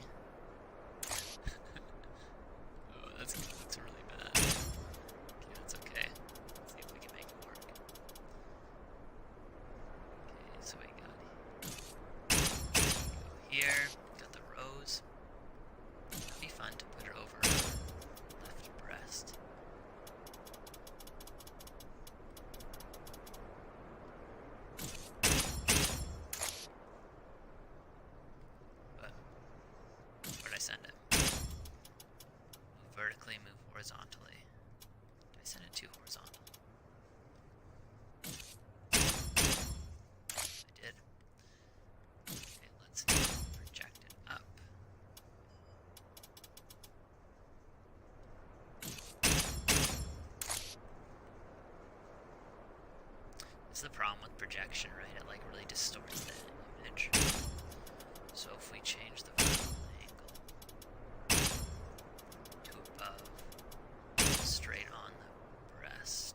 Oh, that looks really bad. Okay, that's okay. Let's see if we can make it work. Okay, so we got here. Got the rose. It'd be fun to put her over her left breast. But where'd I send it? Move vertically, move horizontally. Did I send it too horizontal? I did. Okay, let's project it up. This is the problem with projection, right? It like really distorts the image. So if we change the vertical angle to above, straight on the breast,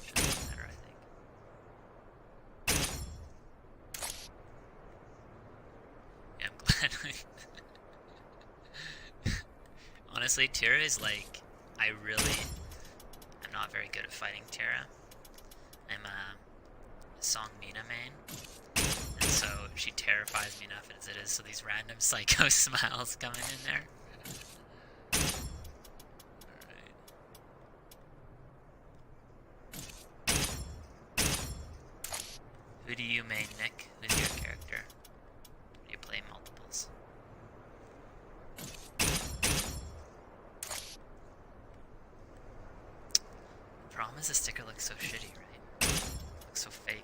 should be better, I think. Yeah, I'm glad. Honestly, Tira is like, I'm not very good at fighting Tira. I'm a Song Mina main, and so she terrifies me enough as it is, so these random psycho smiles coming in there. Alright. Who do you main, Nick? Who's your character? Or do you play multiples? The problem is the sticker looks so shitty, right? It looks so fake.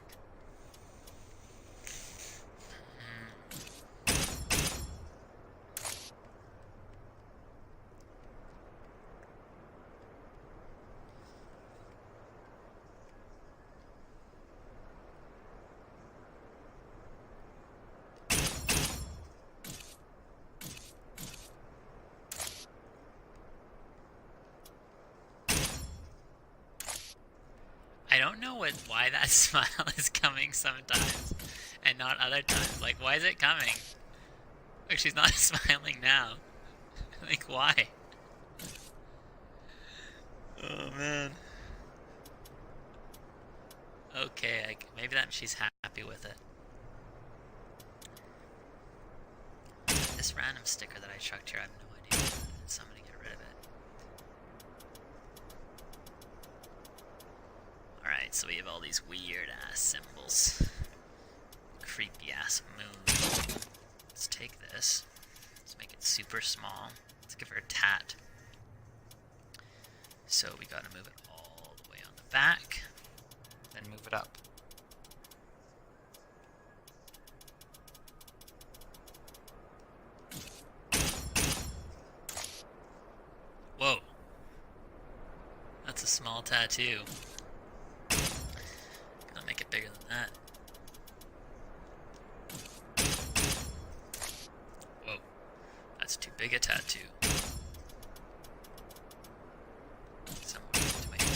I don't know why that smile is coming sometimes and not other times. Like, why is it coming? Like, she's not smiling now. Like, why? Oh, man. Okay, maybe she's happy with it. This random sticker that I chucked here, I have no idea. So I'm gonna get rid of it. Alright, so we have all these weird ass symbols. Creepy ass moon. Let's take this. Let's make it super small. Let's give her a tat. So we gotta move it all the way on the back. Then move it up. Whoa. That's a small tattoo. Gotta make it bigger than that. Whoa. That's too big a tattoo. Somewhere between.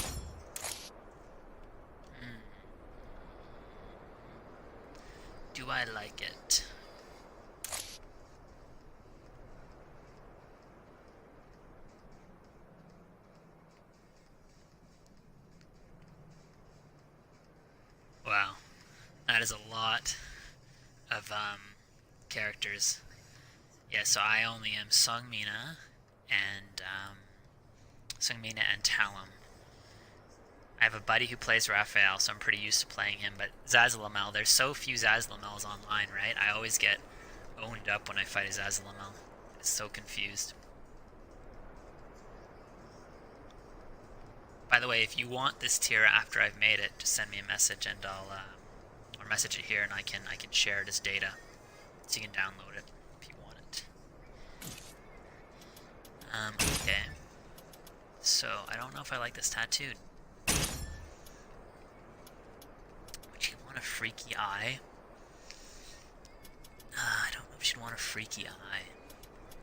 Do I like it? Wow, that is a lot of characters. Yeah, so I only am Sungmina and Talum. I have a buddy who plays Raphael, so I'm pretty used to playing him, but Zazalamel, there's so few Zazalamels online, right? I always get owned up when I fight a Zazalamel. It's so confused. By the way, if you want this Tira after I've made it, just send me a message and I'll or message it here and I can share it as data, so you can download it if you want it. Okay. So I don't know if I like this tattoo. Would you want a freaky eye? I don't know she'd want a freaky eye.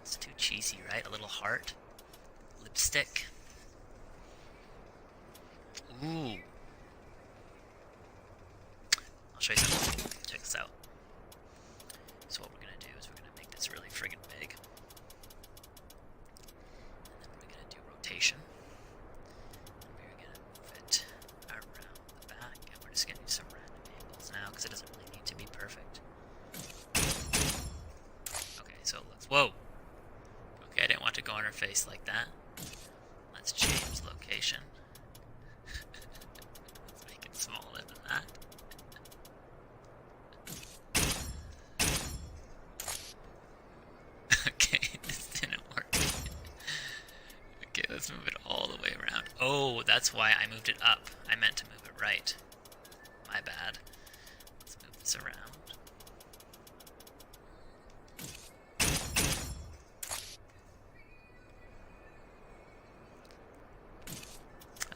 It's too cheesy, right? A little heart. Lipstick. Ooh. I'll show you something cool. Check this out. So what we're going to do is we're going to make this really friggin' big. And then we're going to do rotation. And we're going to move it around the back. And we're just going to do some random angles now because it doesn't really need to be perfect. Okay, so it looks... Whoa! Okay, I didn't want to go on her face like that. Let's change location. Let's make it smaller than that. Okay, this didn't work. Okay, let's move it all the way around. Oh, that's why I moved it up. I meant to move it right. My bad. Let's move this around.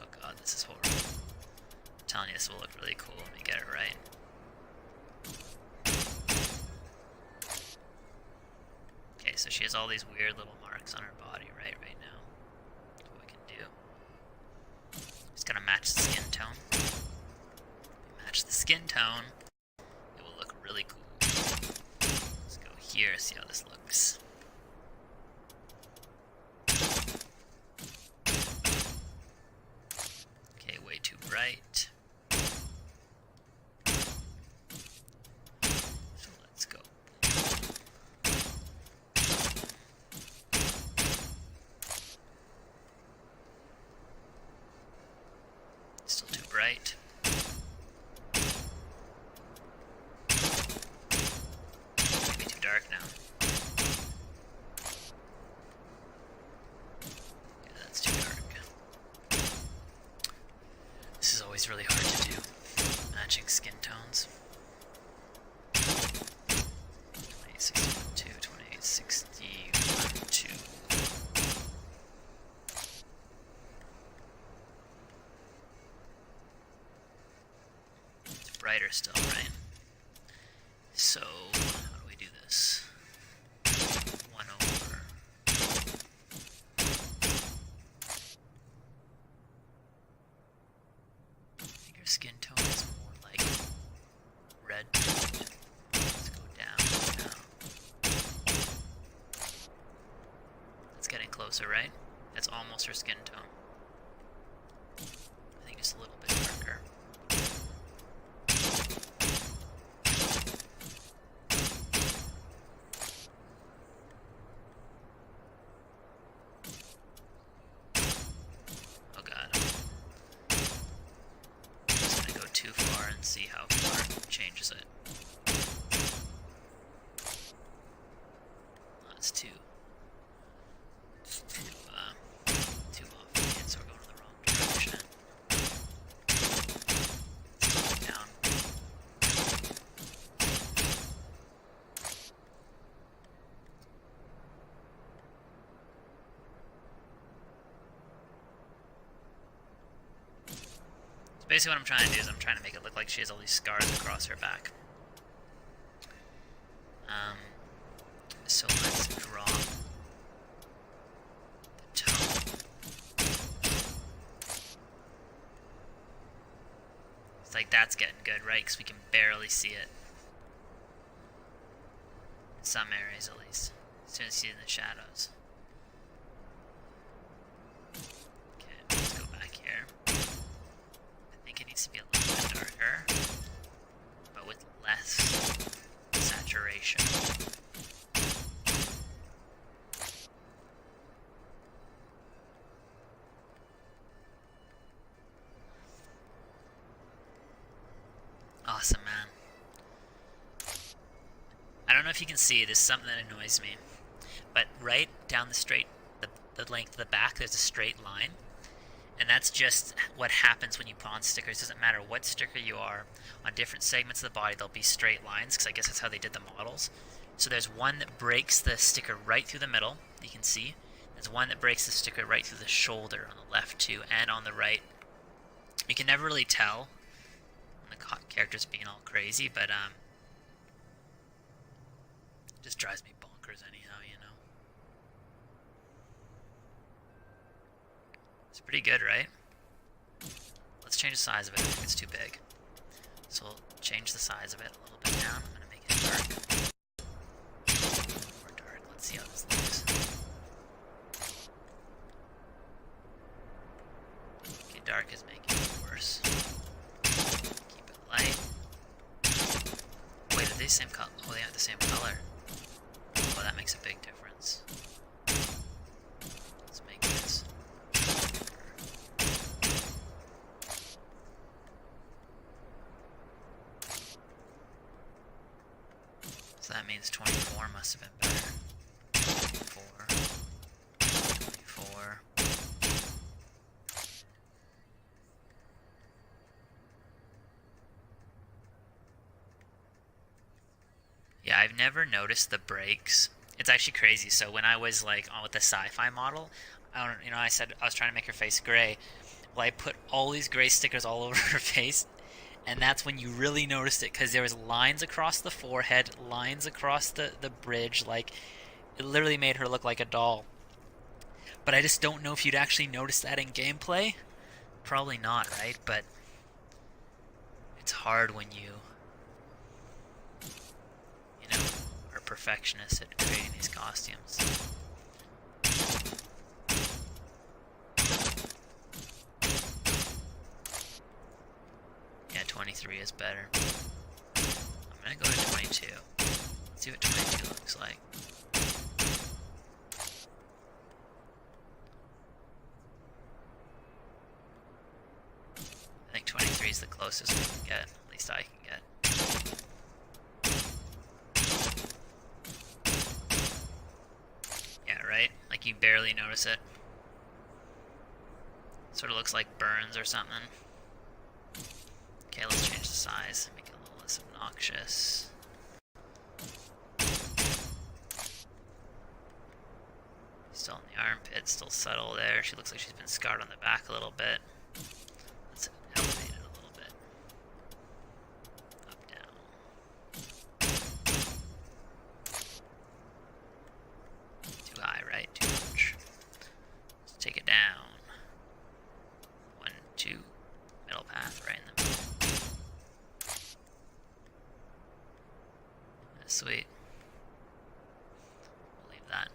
Oh god, this is horrible. I'm telling you, this will look really cool when we get it right. Okay, so she has all these weird little marks on her body right now. What we can do. Just gotta match the skin tone. If we match the skin tone, it will look really cool. Let's go here, see how this looks. Okay, way too bright. So let's go. Still too bright. Maybe too dark now. Yeah, that's too dark. This is always really hard to do. Matching skin tones. 2861 2, 2861 2. It's brighter still, right? So, how do we do this? 1 over. I think your skin tone is more like red. Let's go down now. It's getting closer, right? That's almost her skin tone. I think just a little bit darker. Oh god. I'm just gonna go too far and see how far it changes it. Oh, that's too off. Yeah, so we're going in the wrong direction. Down. So basically what I'm trying to do is I'm trying to make it look like she has all these scars across her back. So let's draw the tone. It's like that's getting good, right? Because we can barely see it. In some areas, at least. As soon as you see it in the shadows. Okay, let's go back here. I think it needs to be a little bit darker, but with less saturation. Awesome, man. I don't know if you can see, there's something that annoys me. But right down the length of the back, there's a straight line. And that's just what happens when you put on stickers. It doesn't matter what sticker you are, on different segments of the body, there'll be straight lines, because I guess that's how they did the models. So there's one that breaks the sticker right through the middle, you can see. There's one that breaks the sticker right through the shoulder on the left too, and on the right. You can never really tell when the character's being all crazy, but Just drives me bonkers anyhow, you know. It's pretty good, right? Let's change the size of it. I think it's too big. So we'll change the size of it a little bit down. I'm gonna make it dark. More dark. Let's see how this looks. Okay, dark is making it worse. Keep it light. Wait, are they the same color? Oh, they have the same color. Oh, that makes a big difference. Let's make this. So that means 24 must have been better. 24. 24. Yeah, I've never noticed the breaks. It's actually crazy. So when I was like on with the sci-fi model, I said I was trying to make her face gray. Well, I put all these gray stickers all over her face, and that's when you really noticed it because there was lines across the forehead, lines across the bridge, like it literally made her look like a doll. But I just don't know if you'd actually notice that in gameplay. Probably not, right? But it's hard when you know, are perfectionists at creating these costumes. Yeah, 23 is better. I'm gonna go to 22. Let's see what 22 looks like. I think 23 is the closest we can get. At least I can get. Yeah, right? Like you barely notice it. Sort of looks like burns or something. Okay, let's change the size. Make it a little less obnoxious. Still in the armpit, still subtle there. She looks like she's been scarred on the back a little bit. Let's elevate it a little bit. Up, down. Too high, right? Too much. Let's take it down. 1, 2. Middle path, right in the middle. That's sweet. We'll leave that.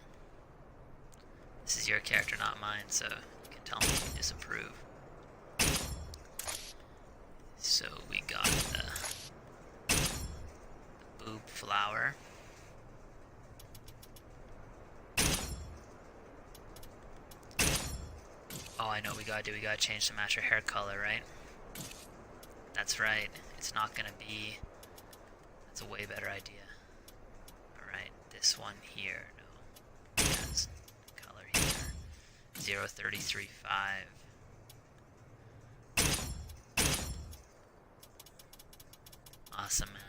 This is your character, not mine, so you can tell me if you disapprove. So we got the boob flower. Oh, I know what we gotta do. We gotta change to match her hair color, right? That's right. It's not gonna be... That's a way better idea. Alright, this one here. No. Yes. Color here. 0335. Awesome, man.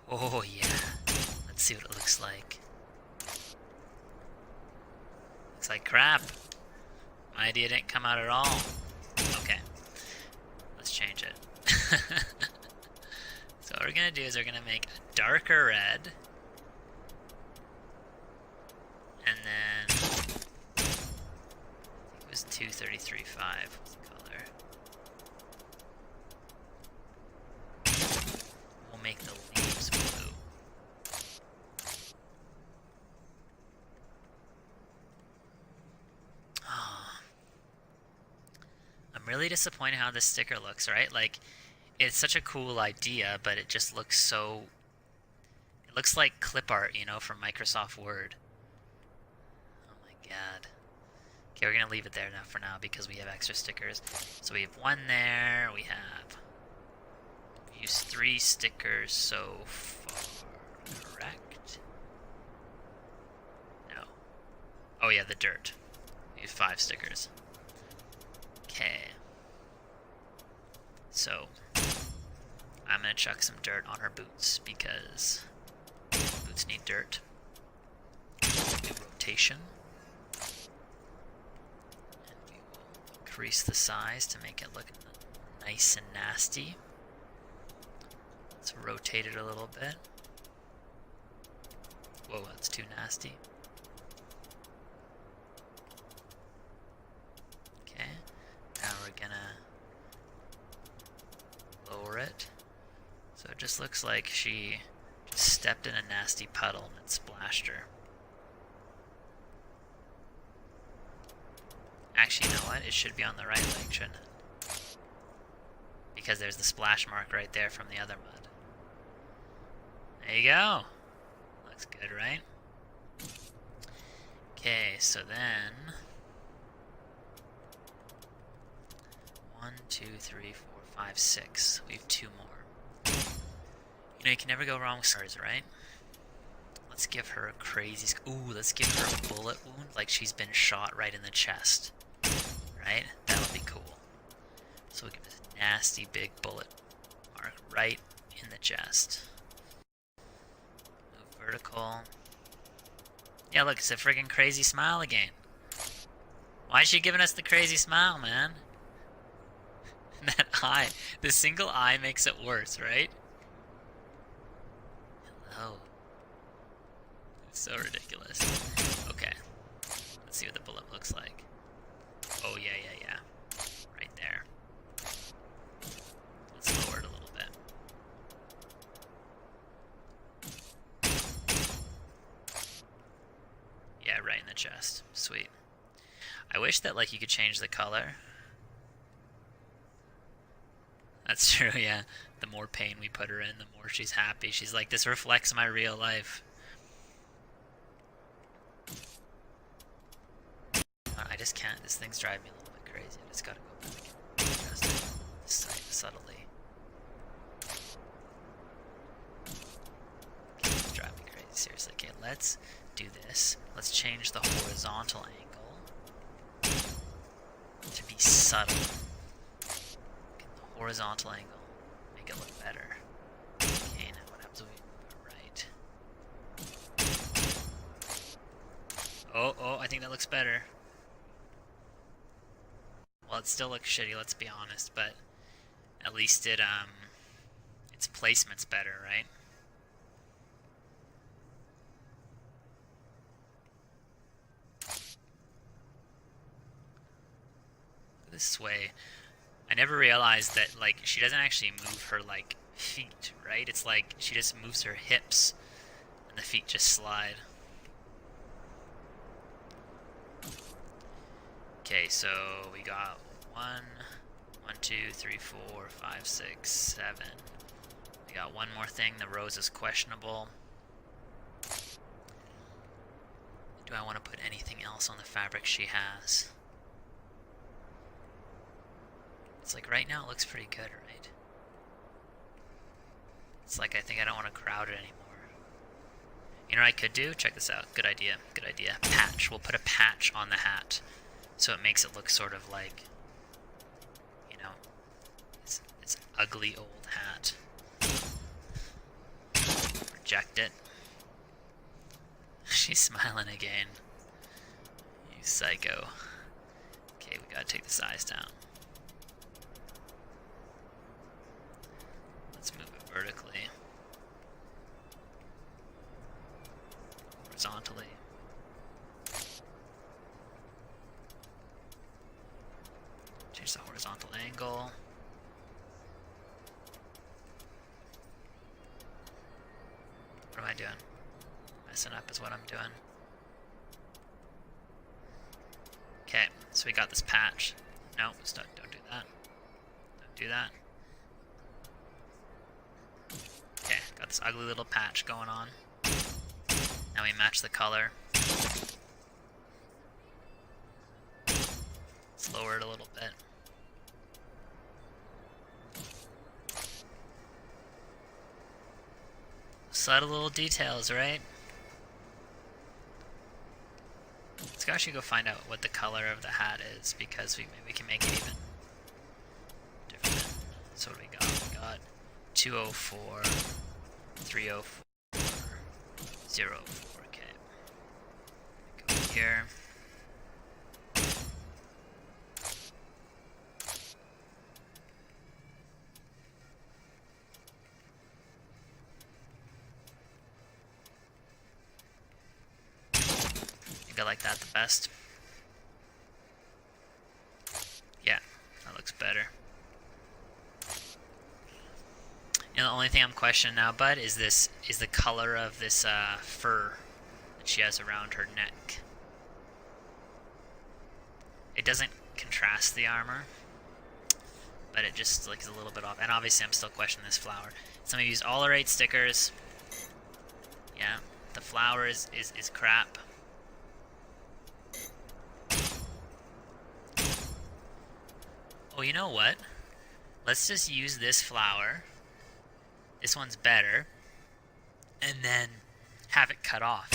Oh, yeah. Let's see what it looks like. Looks like crap. My idea didn't come out at all. Okay. Let's change it. So what we're gonna do is we're gonna make a darker red. And then... I think it was 2335 was the color. We'll make the leaves blue. I'm really disappointed how this sticker looks, right? Like, it's such a cool idea, but it just looks so... It looks like clip art, you know, from Microsoft Word. Oh my god. Okay, we're gonna leave it there now for now because we have extra stickers. So we have one there, we have... We've used 3 stickers so far, correct? No. Oh yeah, the dirt. We have 5 stickers. Okay. So, I'm gonna chuck some dirt on her boots because boots need dirt. Do rotation. And we will increase the size to make it look nice and nasty. Let's rotate it a little bit. Whoa, that's too nasty. Okay, now we're gonna lower it. So it just looks like she just stepped in a nasty puddle and it splashed her. Actually, you know what? It should be on the right leg, shouldn't it? Because there's the splash mark right there from the other mud. There you go. Looks good, right? Okay, so then 1, 2, 3, 4, 5, 6. We have 2 more. You know, you can never go wrong with scars, right? Let's give her a crazy... Ooh, let's give her a bullet wound like she's been shot right in the chest. Right? That'll be cool. So we give this nasty big bullet mark right in the chest. Move vertical. Yeah, look, it's a friggin' crazy smile again. Why is she giving us the crazy smile, man? That eye. The single eye makes it worse, right? Hello. It's so ridiculous. Okay. Let's see what the bullet looks like. Oh, yeah. Right there. Let's lower it a little bit. Yeah, right in the chest. Sweet. I wish that, like, you could change the color. That's true, yeah. The more pain we put her in, the more she's happy. She's like, this reflects my real life. I just can't. This thing's driving me a little bit crazy. I just gotta go back and adjust it subtly. Okay, it's driving me crazy. Seriously. Okay, let's do this. Let's change the horizontal angle to be subtle. Okay, the horizontal angle. Make it look better. Okay, now what happens when we move it right? Oh, I think that looks better. Well, it still looks shitty, let's be honest, but at least its placement's better, right? This way, I never realized that, like, she doesn't actually move her, like, feet, right? It's like she just moves her hips and the feet just slide. Okay, so we got 1, 2, 3, 4, 5, 6, 7. We got one more thing. The rose is questionable. Do I want to put anything else on the fabric she has? It's like right now it looks pretty good, right? It's like I think I don't want to crowd it anymore. You know what I could do? Check this out. Good idea. Good idea. Patch. We'll put a patch on the hat. So it makes it look sort of like, you know, it's ugly old hat. Reject it. She's smiling again. You psycho. Okay, we gotta take the size down. Let's move it vertically. Horizontally. Change the horizontal angle. What am I doing? Messing up is what I'm doing. Okay, so we got this patch. No, don't do that. Don't do that. Okay, got this ugly little patch going on. Now we match the color. Let's lower it a little bit. Subtle little details, right? Let's actually go find out what the color of the hat is, because maybe we can make it even different. So what do we got? We got 204, 304, 04. Okay. Go here. I like that the best. Yeah, that looks better. You know, the only thing I'm questioning now, bud, is the color of this fur that she has around her neck. It doesn't contrast the armor, but it just looks a little bit off. And obviously I'm still questioning this flower. Some of you use all or 8 stickers. Yeah, the flower is crap. Oh, you know what? Let's just use this flower. This one's better. And then have it cut off.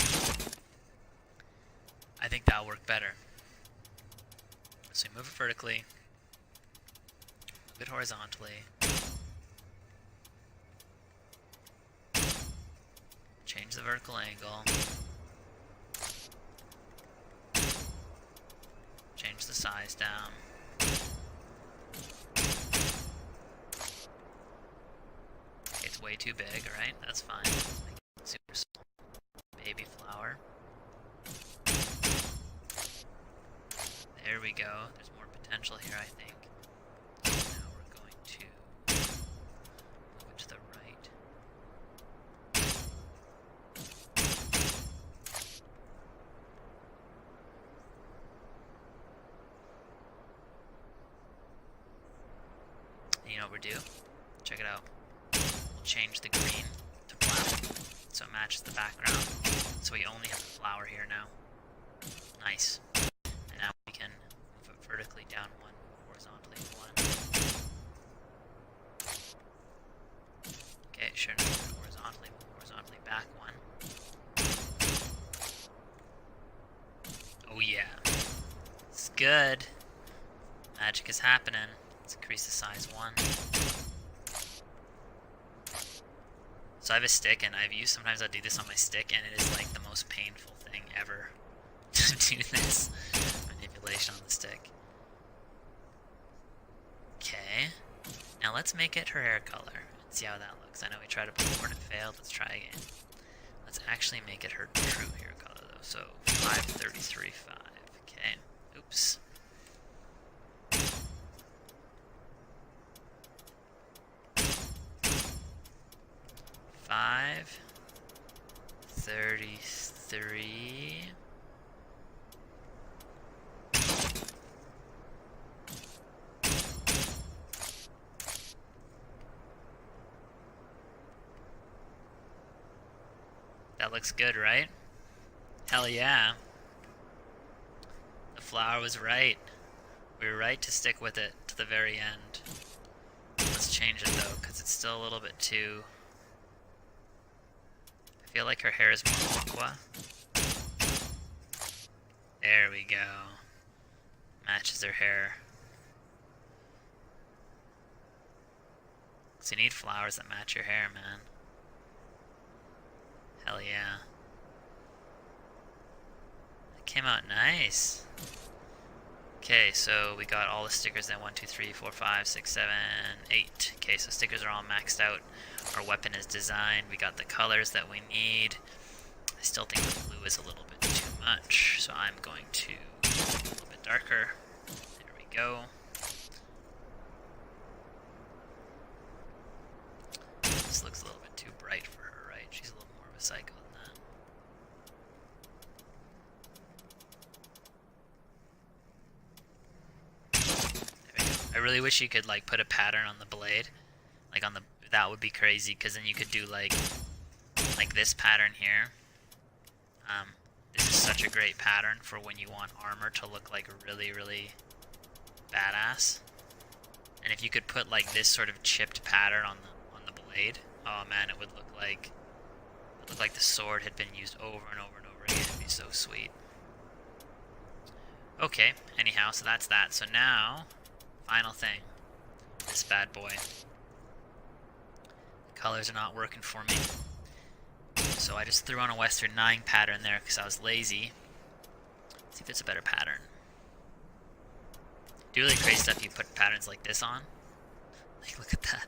I think that'll work better. So we move it vertically. Move it horizontally. Change the vertical angle. Change the size down. It's way too big, right? That's fine. Let's make it super small. Baby flower. There we go. There's more potential here, I think. Now we're going to move it to the right. And you know what we'll do? Check it out. We'll change the green to black so it matches the background. So we only have the flower here now. Nice. And now we can move it vertically down 1, horizontally 1. Okay, sure, no, horizontally, back 1. Oh yeah. It's good. Magic is happening. Let's increase the size 1. So I have a stick, and sometimes I'll do this on my stick, and it is like the most painful thing ever to do this manipulation on the stick. Okay, now let's make it her hair color and see how that looks. I know we tried it before and it failed. Let's try again. Let's actually make it her true hair color though. So 533.5. Okay. Oops. 533. That looks good, right? Hell yeah. The flower was right. We were right to stick with it to the very end. Let's change it though, because it's still a little bit too... I feel like her hair is more aqua. There we go. Matches her hair. So you need flowers that match your hair, man. Hell yeah. That came out nice. Okay, so we got all the stickers then. 1, 2, 3, 4, 5, 6, 7, 8. Okay, so stickers are all maxed out. Our weapon is designed. We got the colors that we need. I still think the blue is a little bit too much, so I'm going to go a little bit darker. There we go. This looks a little bit too bright for her, right? She's a little more of a psycho than that. There we go. I really wish you could like put a pattern on the blade, like on the. That would be crazy, because then you could do like this pattern here. This is such a great pattern for when you want armor to look like really, really badass. And if you could put like this sort of chipped pattern on the blade, oh man, it would look like the sword had been used over and over and over again. It'd be so sweet. Okay, anyhow, so that's that. So now, final thing, this bad boy. Colors are not working for me. So I just threw on a Western 9 pattern there because I was lazy. Let's see if it's a better pattern. Do really crazy stuff you put patterns like this on. Like, look at that.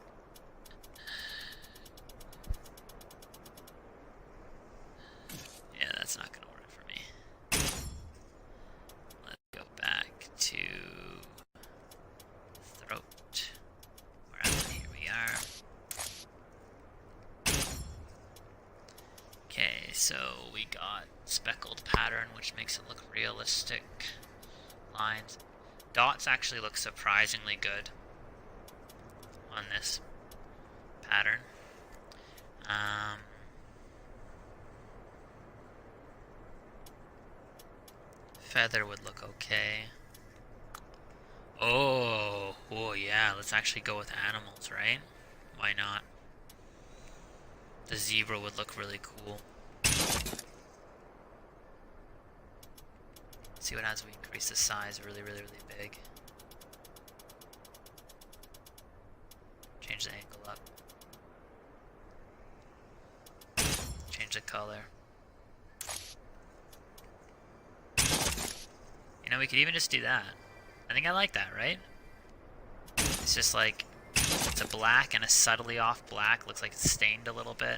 Yeah, that's not gonna work for me. so we got speckled pattern, which makes it look realistic. Lines. Dots actually look surprisingly good on this pattern. Feather would look okay. Oh yeah, let's actually go with animals, right? Why not? The zebra would look really cool. See what happens if we increase the size really big. Change the angle up. Change the color. You know, we could even just do that. I think I like that, right? It's just like, it's a black and a subtly off black. Looks like it's stained a little bit.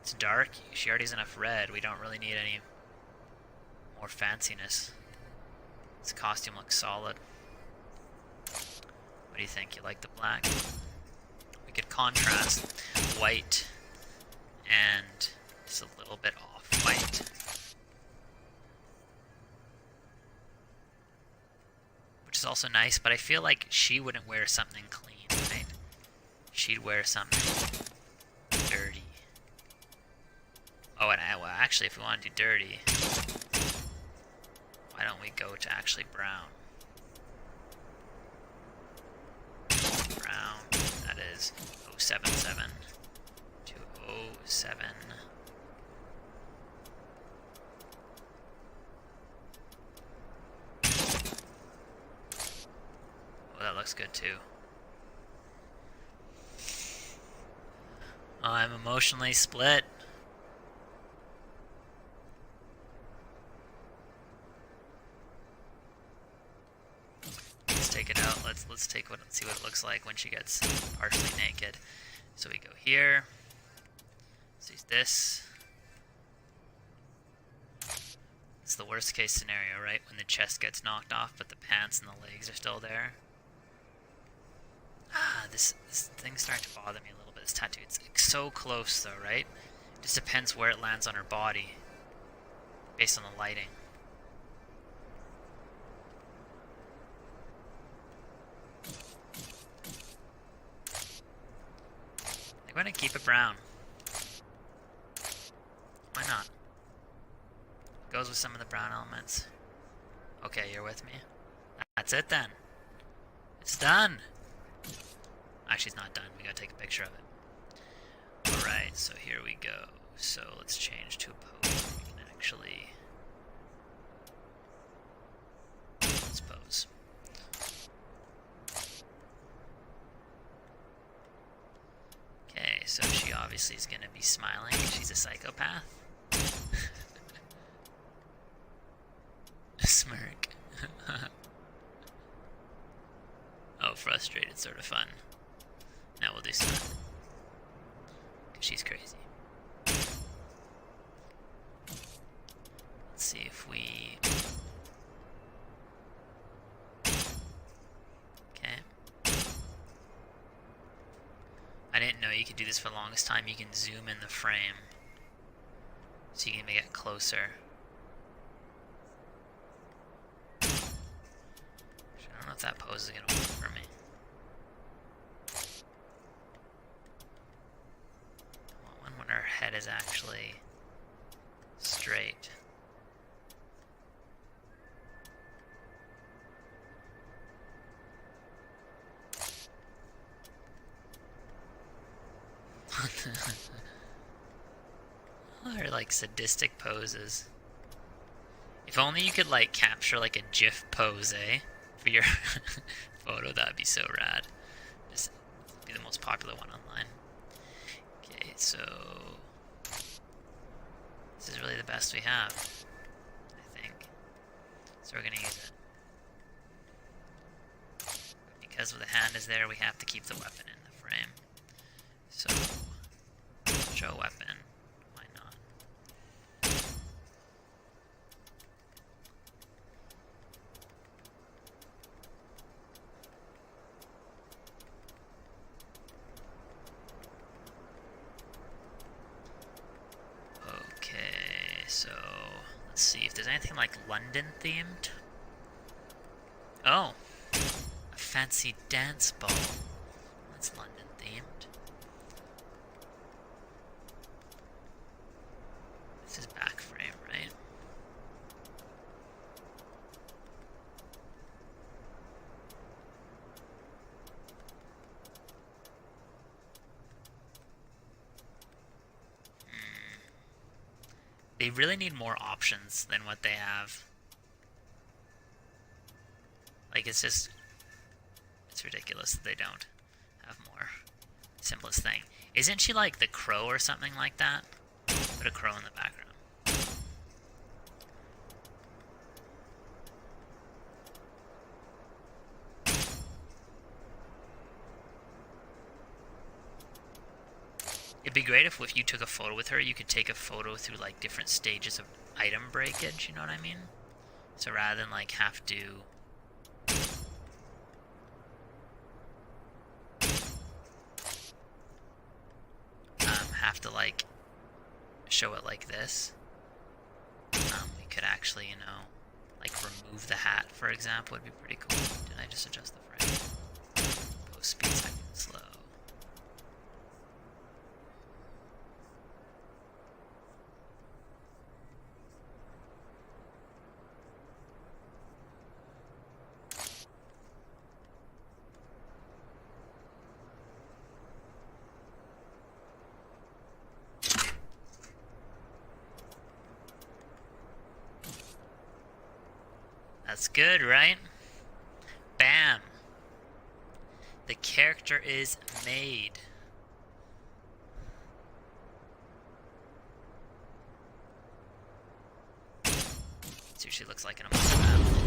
It's dark. She already has enough red. We don't really need any more fanciness. This costume looks solid. What do you think? You like the black? We could contrast white and just a little bit off white. Which is also nice, but I feel like she wouldn't wear something clean, right? She'd wear something dirty. Oh, and well, actually, if we want to do dirty, why don't we go to actually brown? Brown, that is 077 to 07. Oh, that looks good too. I'm emotionally split. Let's take it out. Let's see what it looks like when she gets partially naked. So we go here. Let's use this. It's the worst case scenario, right? When the chest gets knocked off, but the pants and the legs are still there. Ah, this thing's starting to bother me a little bit, this tattoo. It's so close though, right? It just depends where it lands on her body, based on the lighting. I'm gonna keep it brown. Why not? Goes with some of the brown elements. Okay, you're with me? That's it then. It's done! Actually, it's not done. We gotta take a picture of it. Alright, so here we go. So let's change to a pose where we can actually... Let's pose. Okay, so she obviously is gonna be smiling. She's a psychopath. Smirk. Oh, frustrated, sort of fun. Now we'll do smile. Because she's crazy. Let's see if we... Okay. I didn't know you could do this for the longest time. You can zoom in the frame. So you can make it closer. I don't know if that pose is going to work for me. I want one when her head is actually straight. Or like sadistic poses. If only you could like capture like a GIF pose, eh? For your photo, that'd be so rad. Just be the most popular one online. Okay, so this is really the best we have, I think. So we're gonna use it. Because the hand is there, we have to keep the weapon in the frame. So show weapon. Why not? if there's anything like London themed. Oh, a fancy dance ball. That's London themed. This is back frame, right? They really need more options than what they have. Like, it's just... It's ridiculous that they don't have more. Simplest thing. Isn't she like the crow or something like that? Put a crow in the background. It'd be great if you took a photo with her, you could take a photo through like different stages of item breakage, you know what I mean? So rather than like have to like show it like this, we could actually, you know, like remove the hat, for example, would be pretty cool. Did I just adjust the frame? Post speed second slow. That's good, right? Bam! The character is made. See what she looks like in a moment.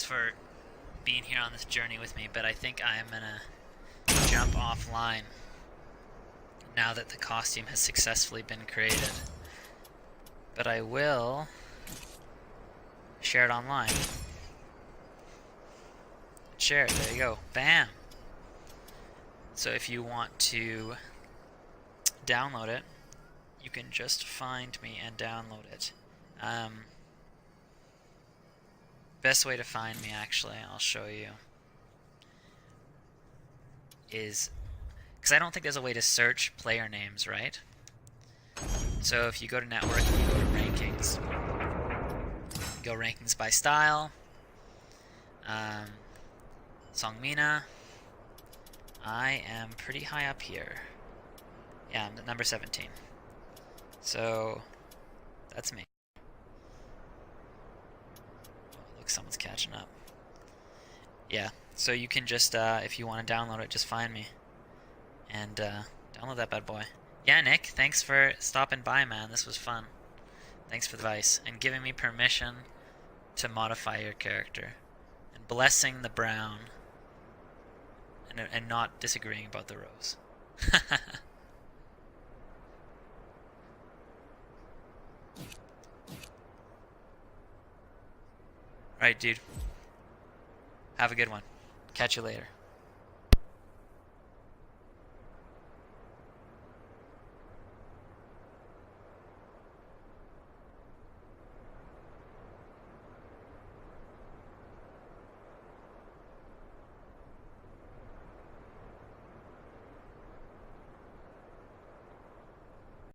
For being here on this journey with me, but I think I am gonna jump offline now that the costume has successfully been created. But I will share it online. Share it, there you go. Bam! So if you want to download it, you can just find me and download it. Best way to find me, actually, I'll show you, is because I don't think there's a way to search player names, right? So if you go to network and you go to rankings, you go rankings by style, Songmina, I am pretty high up here. Yeah, I'm at number 17. So that's me. Someone's catching up. Yeah, so you can just, if you want to download it, just find me. And, download that bad boy. Yeah, Nick, thanks for stopping by, man. This was fun. Thanks for the advice. And giving me permission to modify your character. And blessing the brown. And not disagreeing about the rose. Alright, dude. Have a good one. Catch you later.